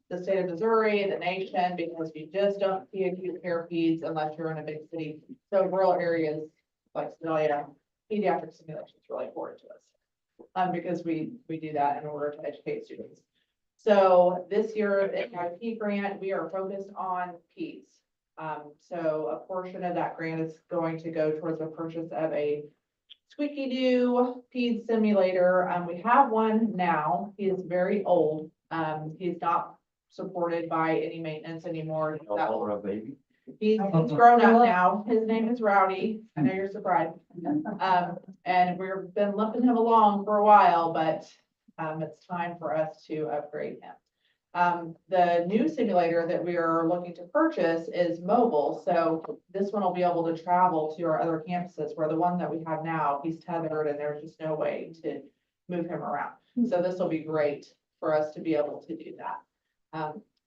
the state of Missouri, the nation, because you just don't see acute care peds unless you're in a big city. So rural areas like Sedalia, pediatric simulation is really important to us. Because we do that in order to educate students. So this year in my P grant, we are focused on peds. So a portion of that grant is going to go towards the purchase of a squeaky doo ped simulator. We have one now. He is very old. He's not supported by any maintenance anymore. Or a baby. He's grown up now. His name is Rowdy. I know you're surprised. And we've been limping him along for a while, but it's time for us to upgrade him. The new simulator that we are looking to purchase is mobile, so this one will be able to travel to our other campuses, where the one that we have now, he's tethered and there's just no way to move him around. So this will be great for us to be able to do that.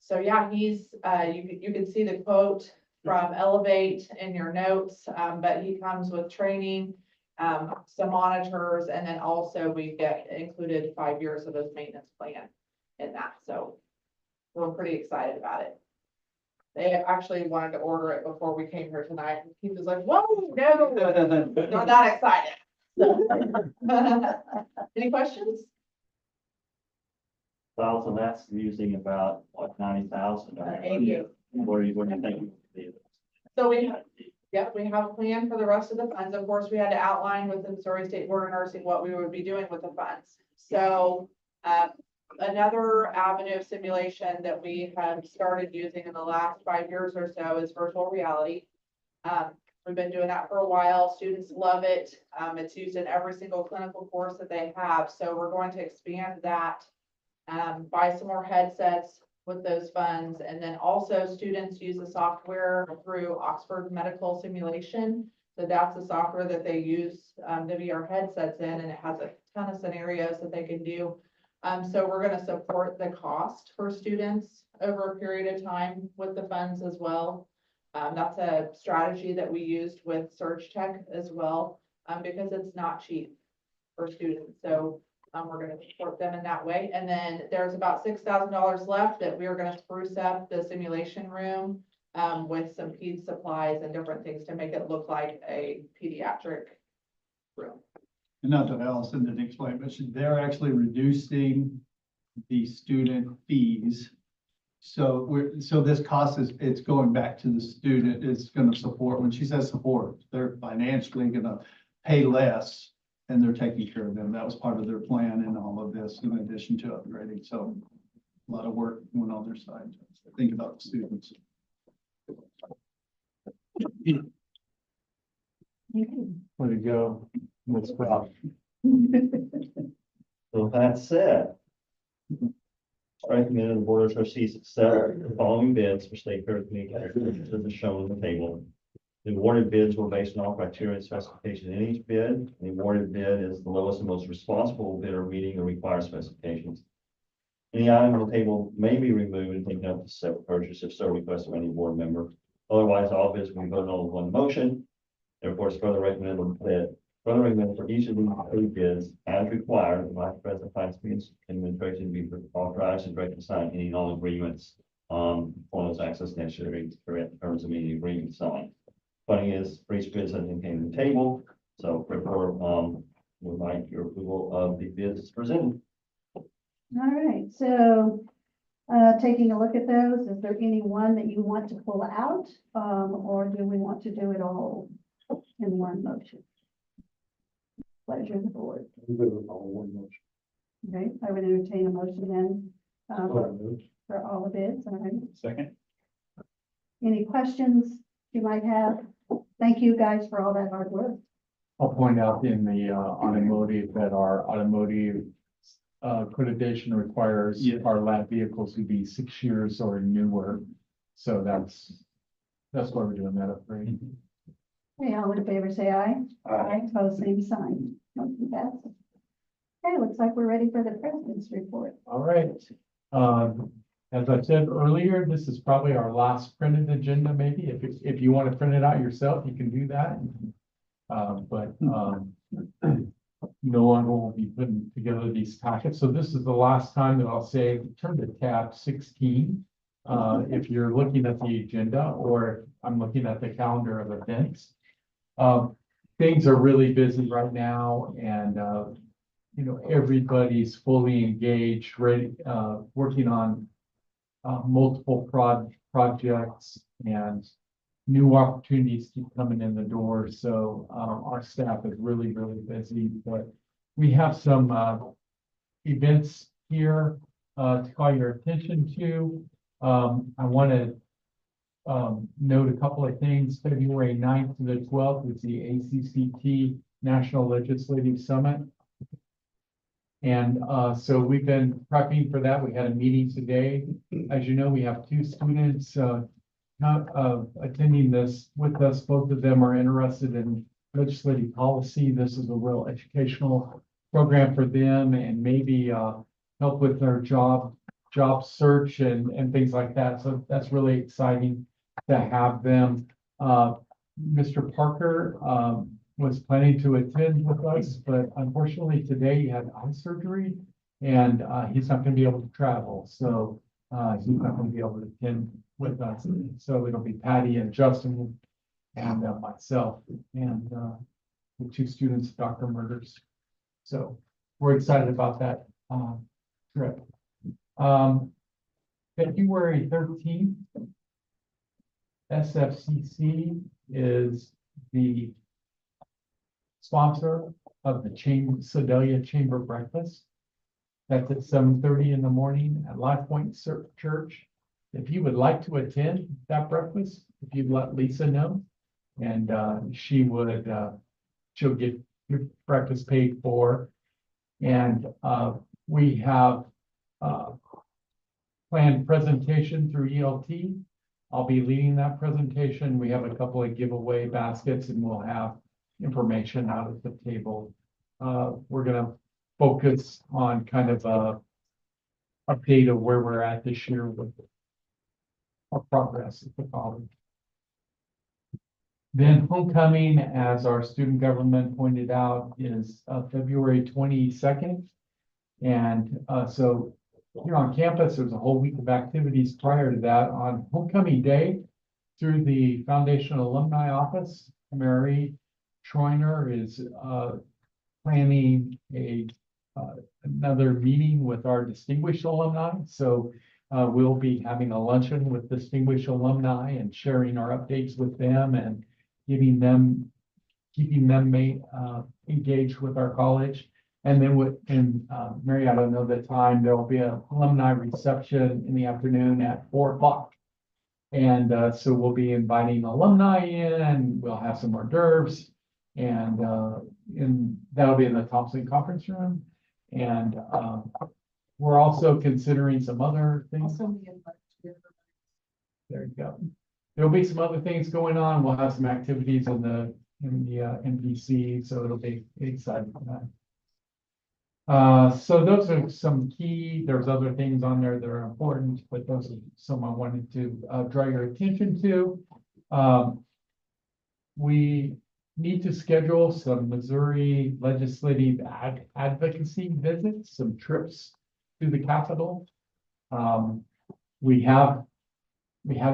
So yeah, he's, you can see the quote from Elevate in your notes, but he comes with training, some monitors, and then also we get included 5 years of his maintenance plan in that. So we're pretty excited about it. They actually wanted to order it before we came here tonight. He was like, whoa, no, not that excited. So, any questions? Well, so that's using about, what, 90,000? 88. What do you think? So we have a plan for the rest of the funds. Of course, we had to outline with the Missouri State Board of Nursing what we would be doing with the funds. So, another avenue of simulation that we have started using in the last 5 years or so is virtual reality. We've been doing that for a while. Students love it. It's used in every single clinical course that they have. So we're going to expand that, buy some more headsets with those funds. And then also students use the software through Oxford Medical Simulation. So that's the software that they use the VR headsets in, and it has a ton of scenarios that they can do. So we're going to support the cost for students over a period of time with the funds as well. That's a strategy that we used with Surge Tech as well, because it's not cheap for students. So we're going to support them in that way. And then there's about $6,000 left that we are going to spruce up the simulation room with some ped supplies and different things to make it look like a pediatric room. And not that Allison didn't explain, but they're actually reducing the student fees. So this cost it's going back to the student. It's going to support, when she says support, they're financially going to pay less and they're taking care of them. That was part of their plan and all of this in addition to upgrading. So a lot of work went on their side. Think about the students. Way to go. That's well. So with that said, I recommend the board of trustees accept the following bids for state fair communications as shown on the table. The awarded bids were based on all criteria and specifications in each bid. The awarded bid is the lowest and most responsible bidder meeting the required specifications. Any item on the table may be removed and taken up to separate purchase if so requested by any board member. Otherwise, all bids will be voted on in one motion. Therefore, it's further recommended for each of these three bids as required, the Vice President Finance Administration be authorized and directed to sign any and all agreements for those access necessary for terms of any agreement signed. Funding is for each bid as indicated on the table. So therefore, would like your approval of the bids as presented. All right, so taking a look at those, is there any one that you want to pull out? Or do we want to do it all in one motion? Pleasure of the board. Okay, I would entertain a motion then for all the bids. All right. Second. Any questions you might have? Thank you guys for all that hard work. I'll point out in the automotive that our automotive accreditation requires Yeah. our lab vehicles to be 6 years or newer. So that's why we're doing that upgrade. Okay, all in favor, say aye. Aye. Opposed, same sign. Motion passes. Okay, looks like we're ready for the president's report. All right. As I said earlier, this is probably our last printed agenda, maybe. If you want to print it out yourself, you can do that. No one will be putting together these packets. So this is the last time that I'll say, turn to tab 16. If you're looking at the agenda, or I'm looking at the calendar of events. Things are really busy right now, and everybody's fully engaged, ready, working on multiple projects, and new opportunities keep coming in the door. So our staff is really, really busy, but we have some events here to call your attention to. I want to note a couple of things. February 9th to the 12th is the ACCT National Legislative Summit. And so we've been prepping for that. We had a meeting today. As you know, we have 2 students attending this with us. Both of them are interested in legislative policy. This is a real educational program for them, and maybe help with their job search and things like that. So that's really exciting to have them. Mr. Parker was planning to attend with us, but unfortunately today he had eye surgery, and he's not going to be able to travel. So he's not going to be able to attend with us. So it'll be Patty and Justin and myself and the 2 students, Dr. Murders. So we're excited about that trip. February 13th, SFCC is the sponsor of the Sedalia Chamber Breakfast. That's at 7:30 in the morning at Life Point Church. If you would like to attend that breakfast, if you'd let Lisa know, and she'll get your breakfast paid for. And we have planned presentation through ELT. I'll be leading that presentation. We have a couple of giveaway baskets, and we'll have information out at the table. We're going to focus on kind of a update of where we're at this year with our progress at the college. Then homecoming, as our student government pointed out, is February 22nd. And so here on campus, there's a whole week of activities prior to that. On homecoming day, through the Foundation Alumni Office, Mary Schreiner is planning another meeting with our distinguished alumni. So we'll be having a luncheon with distinguished alumni and sharing our updates with them and keeping them engaged with our college. And then Mary, I don't know the time, there will be an alumni reception in the afternoon at 4 o'clock. And so we'll be inviting alumni in, we'll have some hors d'oeuvres, and that'll be in the Thompson Conference Room. And we're also considering some other things. There you go. There'll be some other things going on. We'll have some activities in the MPC, so it'll be exciting for that. So those are some key, there's other things on there that are important, but those are some I wanted to draw your attention to. We need to schedule some Missouri legislative advocacy visits, some trips to the Capitol. We had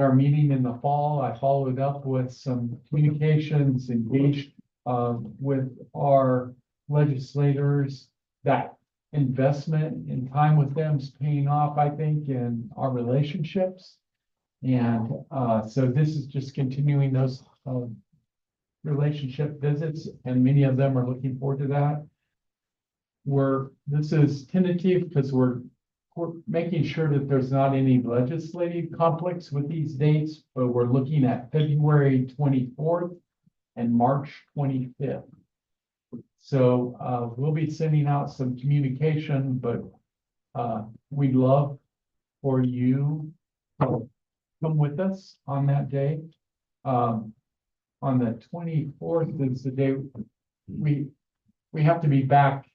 our meeting in the fall. I followed up with some communications, engaged with our legislators. That investment in time with them is paying off, I think, in our relationships. And so this is just continuing those relationship visits, and many of them are looking forward to that. This is tentative because we're making sure that there's not any legislative conflicts with these dates, but we're looking at February 24th and March 25th. So, we'll be sending out some communication, but, we'd love for you to come with us on that day. On the 24th is the day we have to be back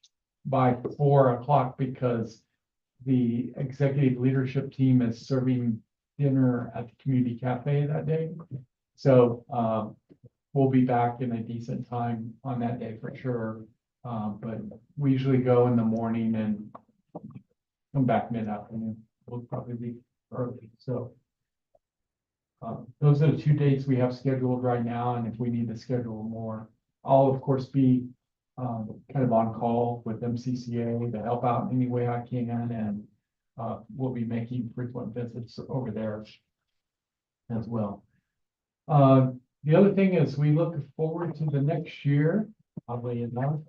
by 4 o'clock because the executive leadership team is serving dinner at the community cafe that day. So, we'll be back in a decent time on that day for sure. But we usually go in the morning and come back mid-afternoon. We'll probably be early, so. Those are the 2 dates we have scheduled right now, and if we need to schedule more, I'll of course be kind of on call with MCCA to help out any way I can, and we'll be making frequent visits over there as well. The other thing is we look forward to the next year, oddly enough.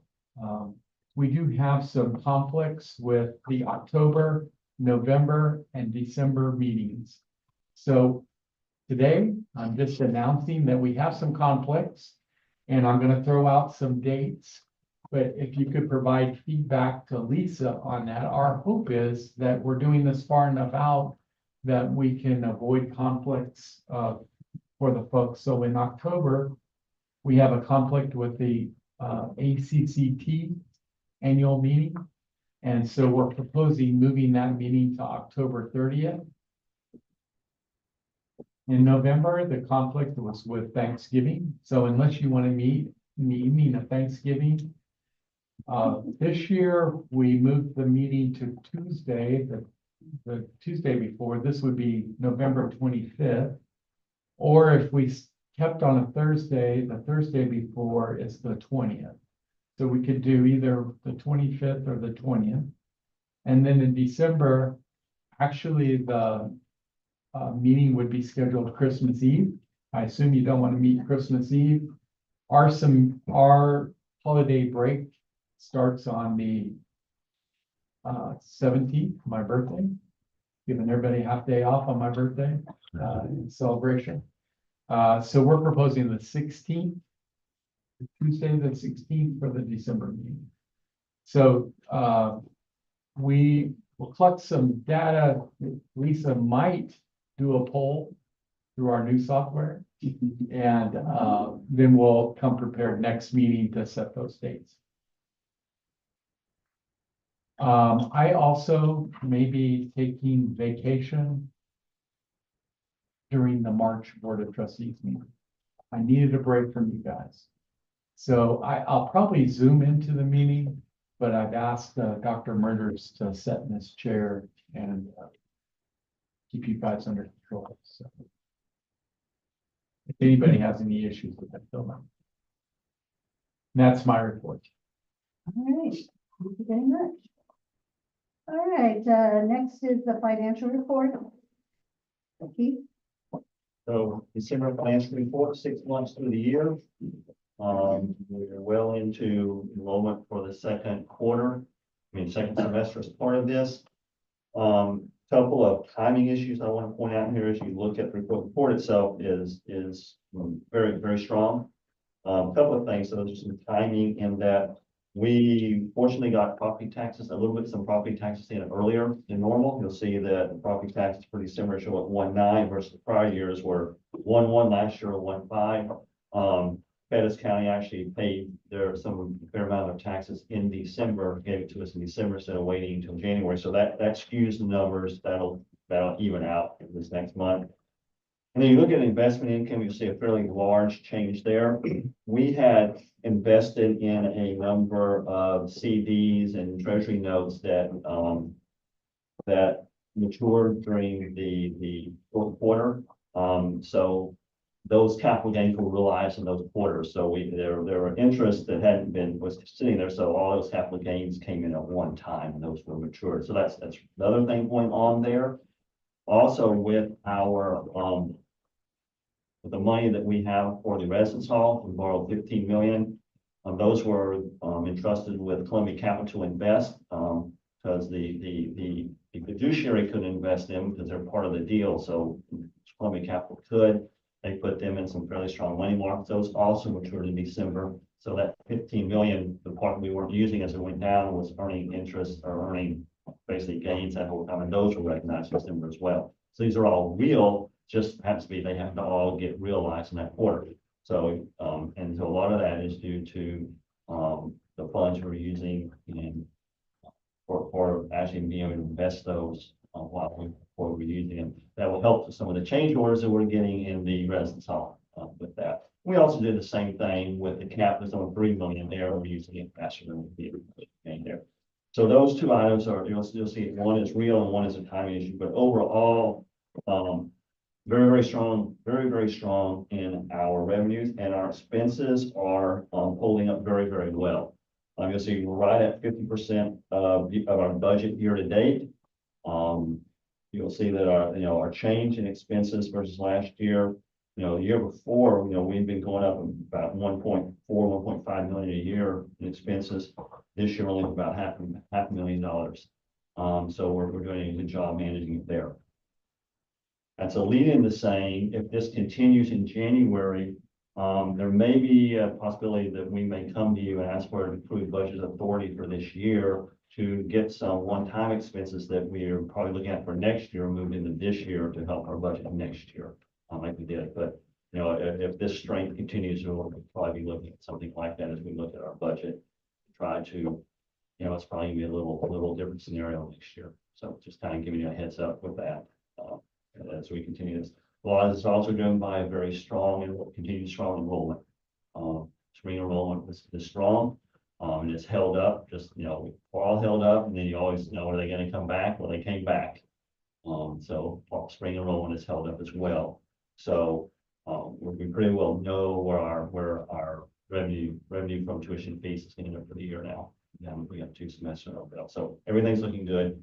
We do have some conflicts with the October, November, and December meetings. So today, I'm just announcing that we have some conflicts, and I'm going to throw out some dates. But if you could provide feedback to Lisa on that, our hope is that we're doing this far enough out that we can avoid conflicts for the folks. So in October, we have a conflict with the ACCT annual meeting. And so we're proposing moving that meeting to October 30th. In November, the conflict was with Thanksgiving. So unless you want to meet in the evening of Thanksgiving, this year we moved the meeting to Tuesday, the Tuesday before. This would be November 25th. Or if we kept on a Thursday, the Thursday before is the 20th. So we could do either the 25th or the 20th. And then in December, actually the meeting would be scheduled Christmas Eve. I assume you don't want to meet Christmas Eve. Our holiday break starts on the 17th, my birthday, giving everybody a half day off on my birthday in celebration. So we're proposing the 16th, Tuesday, the 16th for the December meeting. So we will collect some data. Lisa might do a poll through our new software. And then we'll come prepared next meeting to set those dates. I also may be taking vacation during the March Board of Trustees meeting. I needed a break from you guys. So I'll probably Zoom into the meeting, but I've asked Dr. Murders to sit in this chair and keep you guys under control. So if anybody has any issues with that, they'll know. That's my report. All right, thank you very much. All right, next is the financial report. Keith? So December financial report, 6 months through the year. We're well into enrollment for the second semester as part of this. Couple of timing issues I want to point out here as you look at the report itself is very, very strong. Couple of things, so there's some timing in that we fortunately got property taxes, some property taxes in earlier than normal. You'll see that the property taxes for December show at 1.9 versus the prior years were 1.1 last year or 1.5. Pettis County actually paid fair amount of taxes in December, gave it to us in December instead of waiting until January. So that skews the numbers. That'll even out this next month. And then you look at investment income, you'll see a fairly large change there. We had invested in a number of CDs and treasury notes that matured during the fourth quarter. So those capital gains were realized in those quarters. So there were interests that was sitting there. So all those capital gains came in at one time and those were matured. So that's another thing going on there. Also with our with the money that we have for the residence hall, we borrowed 15 million. Those were entrusted with Columbia Capital to invest because the fiduciary couldn't invest them because they're part of the deal. So Columbia Capital could. They put them in some fairly strong money markets. Those also matured in December. So that 15 million, the part we weren't using as it went down was earning interest or earning basically gains that whole time, and those were recognized in December as well. So these are all real, just happens to be they have to all get realized in that quarter. So, and so a lot of that is due to, the funds we're using in, for actually being able to invest those, before we're using them. That will help with some of the change orders that we're getting in the residence hall, with that. We also did the same thing with the cap that's on 3 million there. We're using it faster than we did there. So those two items are, you'll see one is real and one is a timing issue, but overall, very strong, very strong in our revenues, and our expenses are holding up very well. You'll see we're right at 50% of our budget year to date. You'll see that our change in expenses versus last year, the year before, we've been going up about 1.4, 1.5 million a year in expenses. This year only about half $500,000. So we're doing a good job managing it there. That's a lead into saying, if this continues in January, there may be a possibility that we may come to you and ask for an approved budget authority for this year to get some one-time expenses that we are probably looking at for next year, moved into this year to help our budget next year, like we did. But, if this strength continues, we'll probably be looking at something like that as we look at our budget. Try to, it's probably gonna be a little different scenario next year. So just kind of giving you a heads up with that, as we continue this. A lot of this is also driven by a very strong and continued strong enrollment. Spring enrollment is strong. And it's held up, we're all held up, and then you always know, are they going to come back? Well, they came back. So spring enrollment is held up as well. So we pretty well know where our revenue from tuition fees is going to go for the year now. We have 2 semesters over there, so everything's looking good.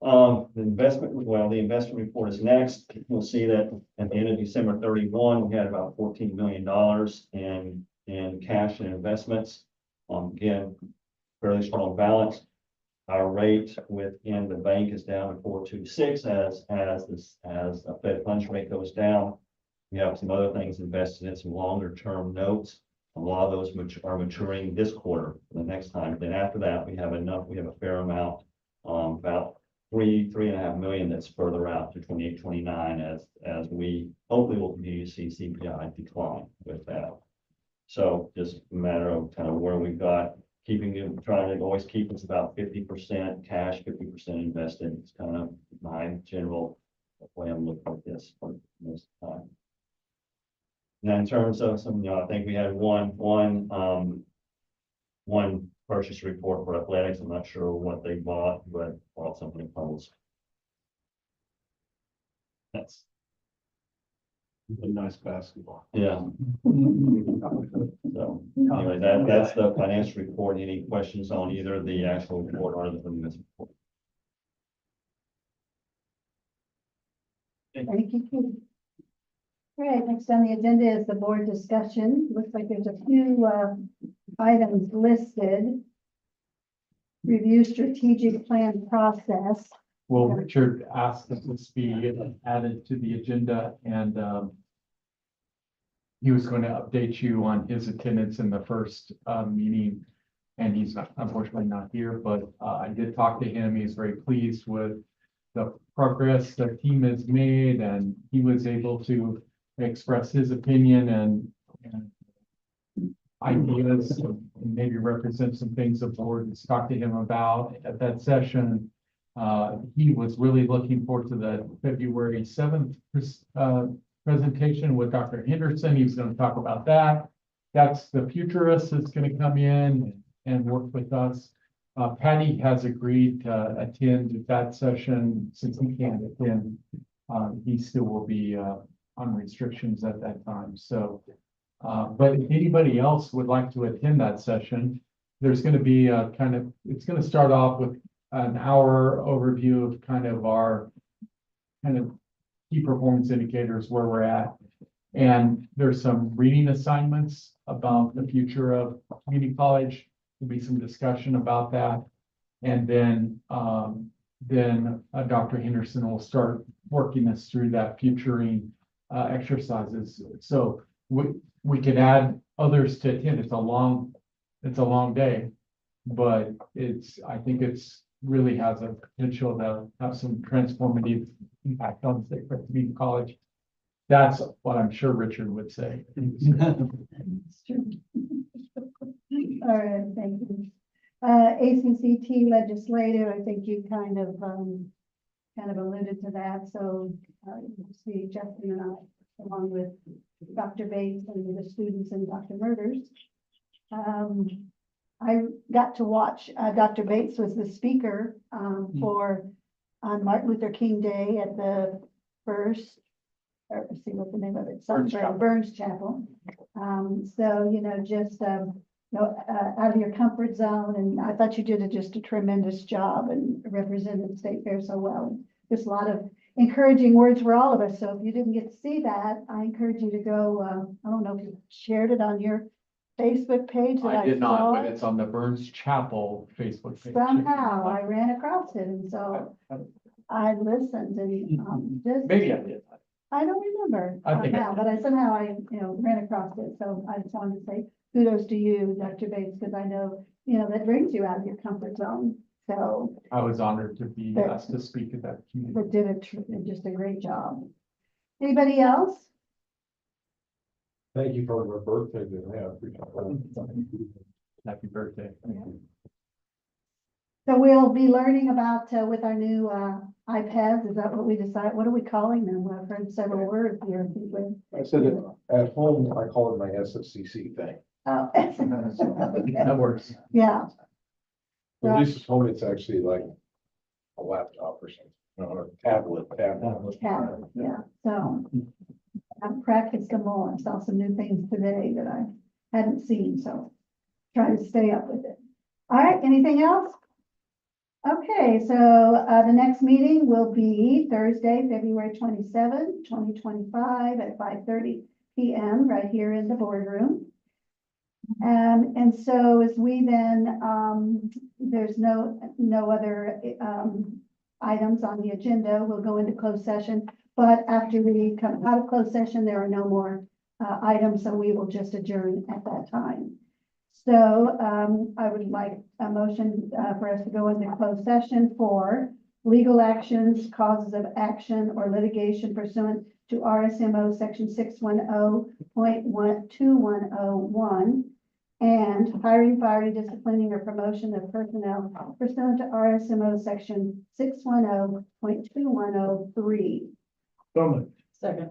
The investment report is next. You'll see that at the end of December 31, we had about $14 million in cash and investments. Again, fairly strong balance. Our rate within the bank is down to 4.26 as the Fed funds rate goes down. We have some other things invested in some longer term notes. A lot of those which are maturing this quarter, the next time. Then after that, we have a fair amount, about $3.5 million that's further out to 28, 29 as we hopefully will continue to see CPI decline with that. So just a matter of kind of where we've got, trying to always keep us about 50% cash, 50% invested. It's kind of my general way I'm looking at this for most of the time. Now, in terms of some, I think we had one purchase report for athletics. I'm not sure what they bought, but bought something close. That's A nice basketball. yeah. So anyway, that's the financial report. Any questions on either the actual report or the financial report? Thank you, Katie. All right, next on the agenda is the board discussion. Looks like there's a few items listed. Review strategic plan process. Well, Richard asked that this be added to the agenda, and he was going to update you on his attendance in the first meeting, and he's unfortunately not here, but I did talk to him. He's very pleased with the progress the team has made, and he was able to express his opinion and ideas, and maybe represent some things the board has talked to him about at that session. He was really looking forward to the February 7th presentation with Dr. Henderson. He was going to talk about that. That's the futurist that's going to come in and work with us. Patty has agreed to attend that session since he can't attend. He still will be on restrictions at that time. So, but if anybody else would like to attend that session, there's going to be it's going to start off with an hour overview of kind of our key performance indicators, where we're at. And there's some reading assignments about the future of community college. There'll be some discussion about that. And then Dr. Henderson will start working us through that futuring exercises. So we could add others to attend. It's a long day. But I think it's really has a potential to have some transformative impact on the state of community college. That's what I'm sure Richard would say. All right, thank you. ACCT legislative, I think you kind of alluded to that, so, you see Justin and I, along with Dr. Bates and the students and Dr. Murders. I got to watch, Dr. Bates was the speaker, on Martin Luther King Day at the first, or let's see what the name of it, Burns Chapel. So, just, out of your comfort zone, and I thought you did just a tremendous job and represented the state fair so well. There's a lot of encouraging words for all of us, so if you didn't get to see that, I encourage you to go, I don't know if you shared it on your Facebook page that I did not, saw but it. it's on the Burns Chapel Facebook page. Somehow I ran across it, and so I listened and, just. Maybe I did. I don't remember I think I now, but somehow I ran across it, so I just wanted to say kudos to you, Dr. Bates, because I know, that brings you out of your comfort zone, so. I was honored to be But- asked to speak at that community. But did just a great job. Anybody else? Thank you for your birthday today. I appreciate that. Happy birthday. So we'll be learning about, with our new, iPads, is that what we decide? What are we calling them? I've heard several words here. I said it at home, I call it my SFCC thing. Oh. That works. Yeah, At least at home, it's actually like a laptop or something, or a tablet. yeah, so. I've practiced some more. I saw some new things today that I hadn't seen, so try to stay up with it. All right, anything else? Okay, so the next meeting will be Thursday, February 27, 2025 at 5:30 p.m. right here in the boardroom. And so as we then, there's no other items on the agenda, we'll go into closed session. But after we come out of closed session, there are no more items, so we will just adjourn at that time. So I would like a motion for us to go into closed session for legal actions, causes of action, or litigation pursuant to RSMO section 610.2101 and hiring, firing, disciplining, or promotion of personnel pursuant to RSMO section 610.2103. Second.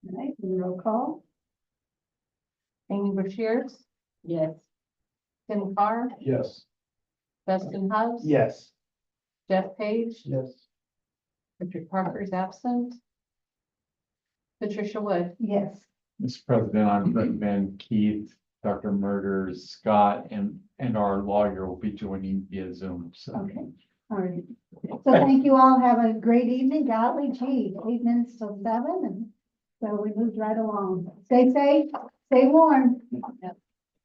All right, roll call. Amy Brashears, Yes. Tim Carr, Yes. Dustin Hubs. Yes. Jeff Page, Yes. Richard Parker is absent. Patricia Wood. Yes. Mr. President, I recommend Keith, Dr. Murders, Scott, and our lawyer will be joining via Zoom, so. Okay, all right. So thank you all. Have a great evening. Golly gee, 8 minutes till 7, and so we moved right along. Stay safe, stay warm. Yep.